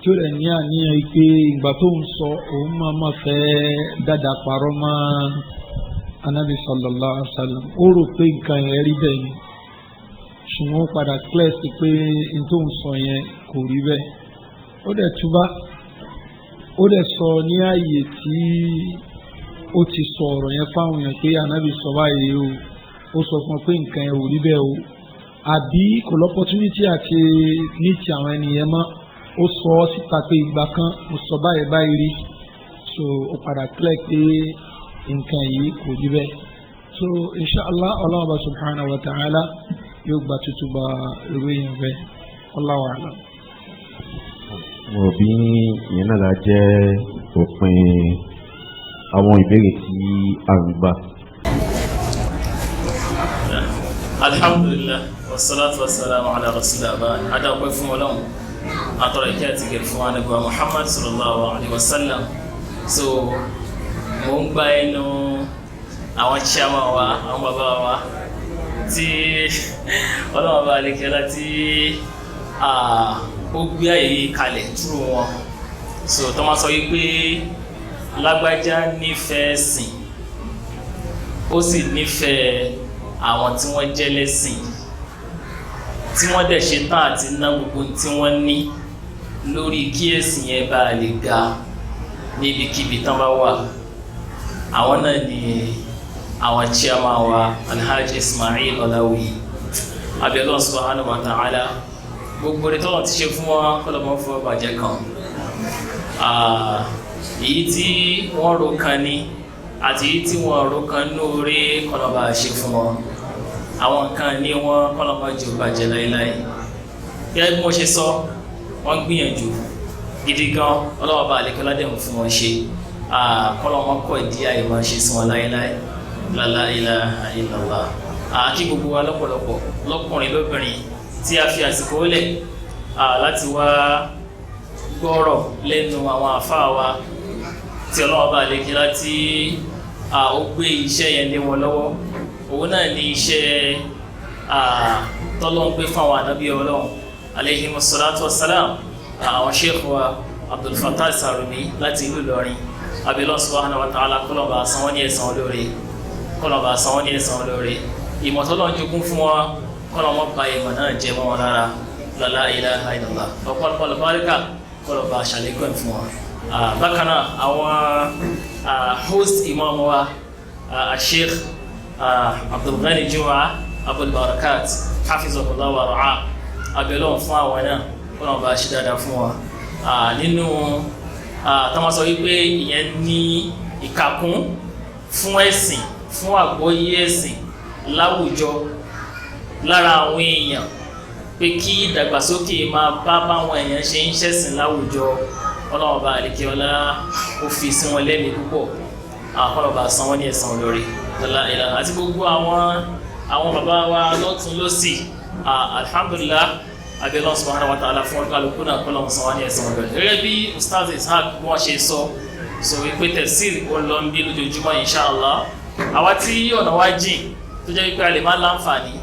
tí ó rẹ̀ ní àníyàn pé ìgbà tó ń sọ òun máa fẹ́ dáadáa parọ́ mọ́ Ànábì sallallahu alaihi wasallam ó rò pé nǹkan yẹn rí bẹ́ẹ̀ ni ṣùgbọ́n ó padà clear sí pé n tó ń sọ yẹn kò rí bẹ́ẹ̀ ó dẹ̀ túbá ó dẹ̀ sọ ní ààyè tí ó ti sọ ọ̀rọ̀ yẹn fáwọn èèyàn pé ànábì sọ báyìí o ó sọ fún ọ pé nǹkan ẹ̀ ò rí bẹ́ẹ̀ o àbí kò lọ́pọ́túnítì àti ní ti àwọn ènìyàn mọ́ ó sọ ọ́ síta pé ìgbà kan mo sọ báyìí báyìí rí so ó padà clear pé nǹkan yìí kò rí bẹ́ẹ̀ so inshallah Allah subhanahu wa ta'ala yóò gba tuntun bá ìròyìn bẹ́ẹ̀ Allahu a'lam. mo bí ìyẹn náà la jẹ́ òpin àwọn ìbéèrè tí a ń gbà. alhamdulillah wassalatu wassalamu ala rasulillah adakwe fún Ọlọ́run atọrọ ìkẹ́ àti gẹ̀ fún Ànábì Muhammad sallallahu alaihi wasallam so mo ń gba ẹnu àwọn chairman wa àwọn bàbá wa tí Ọlọ́run bá lè kẹ́lá tí ó gbé àyè yìí kalẹ̀ túrò wọn so tó máa sọ yìí pé lágbájá nífẹ̀ẹ́ sìn ó sì nífẹ̀ẹ́ àwọn tí wọ́n jẹ́ lẹ́sìn tí wọ́n dẹ̀ ṣe tán àti ná gbogbo tí wọ́n ní lórí kí ẹ̀sìn yẹn bá lè ga níbikíbi tán bá wà àwọn náà ni àwọn chairman wa Alhaji Ismail Olawi abiyallahu subhanahu wa ta'ala gbogbo rẹ̀ tọ́lọ̀ ti ṣe fún wọn kọ́lọ̀mọ́ fún ọbàjẹ́ kan èyí tí wọ́n ro kan ní àti èyí tí wọ́n ro kan lóore kọ́lọ̀mọ́ ṣe fún wọn àwọn kan ní wọ́n kọ́lọ̀mọ́ jù bàjẹ́ láíláí gẹ́gẹ́ bí wọ́n ṣe sọ wọ́n gbìyànjú gidi gan ọlọ́wọ́ bá àlékọ́ ládẹ̀mù fún wọn ṣe kọ́lọ̀mọ́ kọ́ ìdí àìmọ́ ṣe sí wọn láíláí la ilaha illallah kí gbogbo wa lọ́pọ̀lọpọ̀ lọ́kùnrin lóbìnrin tí a fi àsìkò lẹ̀ láti wá gbọ́rọ̀ lẹ́nu àwọn àfáà wa tí ọlọ́wọ́ bá lè kí láti ó gbé iṣẹ́ yẹn lé wọn lọ́wọ́ òun náà ní iṣẹ́ tọ́lọ́ ń gbé fún àwọn ànábì Ọlọ́run alayhimu salatu wassalam àwọn sheikh wa Abdul Fattah Sarumi láti ìlú Ìlọrin abilọ́ subhanahu wa ta'ala kọ́lọ̀bà sanwó ní ẹ̀san olóore kọ́lọ̀bà sanwó ní ẹ̀san olóore ìmọ̀tọ́lọ́ ń jogún fún wọn kọ́lọ̀mọ́ bá ìmọ̀ náà jẹ mọ́ wọn lára la ilaha illallah ọ̀pọ̀lọpọ̀ báríkà kọ́lọ̀bà ṣàlékún fún wọn. bákan náà àwọn host imam wa Sheikh Abdul Ghani Juma Abul Barakat hafizahullah wa ra'ah abẹ́lọ́ fún àwọn náà kọ́lọ̀mọ́ bá ṣe dáadáa fún wọn. nínú tọ́wọ́n sọ wípé ìyẹn ní ìkàkún fún ẹ̀sìn fún àgbọ́yé ẹ̀sìn láwùjọ lára àwọn èèyàn pé kí ìdàgbàsókè máa bá báwọn èèyàn ṣe ń ṣẹ̀sìn láwùjọ ọlọ́ọ̀bá àlekèọlá ó fi sí wọn lẹ́mìí púpọ̀ ọlọ́ọ̀bá san wọ́n ní ẹ̀san olóore àti gbogbo àwọn bàbá wa lọ́tún lọ́sì alhamdulillah abẹ́lọ́ subhanahu wa ta'ala fún ọdún alùpùpù náà kọ́lọ́ san wọ́n ní ẹ̀san olóore gẹ́gẹ́ bí Ustaz Ishaq bí wọ́n ṣe sọ wípé tafsir ó lọ ń bí lójoojúmọ́ inshallah àwa tí ọ̀nà wa jìn tó jẹ́ wípé a lè má láǹfààní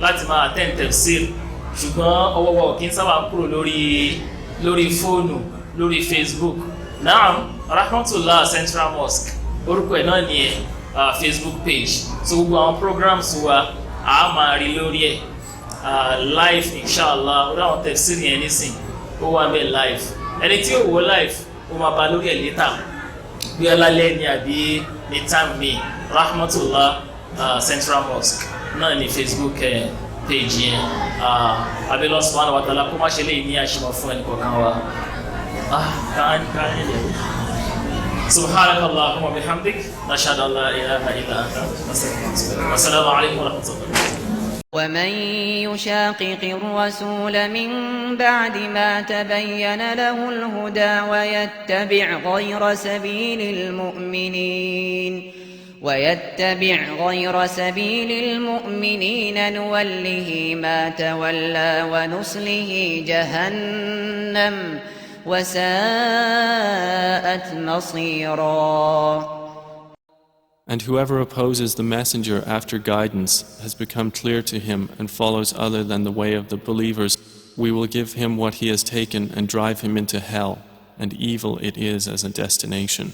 láti máa attend tafsir ṣùgbọ́n ọwọ́wọ́ kí n sábà kúrò lórí fóònù lórí Facebook naam Rahmatullah Central Mosque orúkọ ẹ̀ náà ni Facebook page so gbogbo àwọn programs wa a máa rí lórí ẹ̀ live inshallah orí àwọn tafsir yẹn nísìn ó wà bẹ́ẹ̀ live ẹni tí ó wò live ó máa bá lórí ẹ̀ later bí ọlálẹ́ ni àbí ní time mi Rahmatullah Central Mosque náà ní Facebook page yẹn abẹ́lọ́ subhanahu wa ta'ala kó má ṣe lè ní àṣìmọ̀ fún ẹnì kọ̀ọ̀kan wa. subhanaka Allahumma wa bihamdik nashhadu an la ilaha illa anta nastaghfiruka wa assalamu alaykum wa rahmatullahi. ومن يشاقق الرسول من بعد ما تبين له الهدى ويتبع غير سبيل المؤمنين نوله ما تولى ونصله جهنم وساءت مصيرا. And whoever opposes the messenger after guidance has become clear to him and follows other than the way of the believers, we will give him what he has taken and drive him into hell, and evil it is as a destination.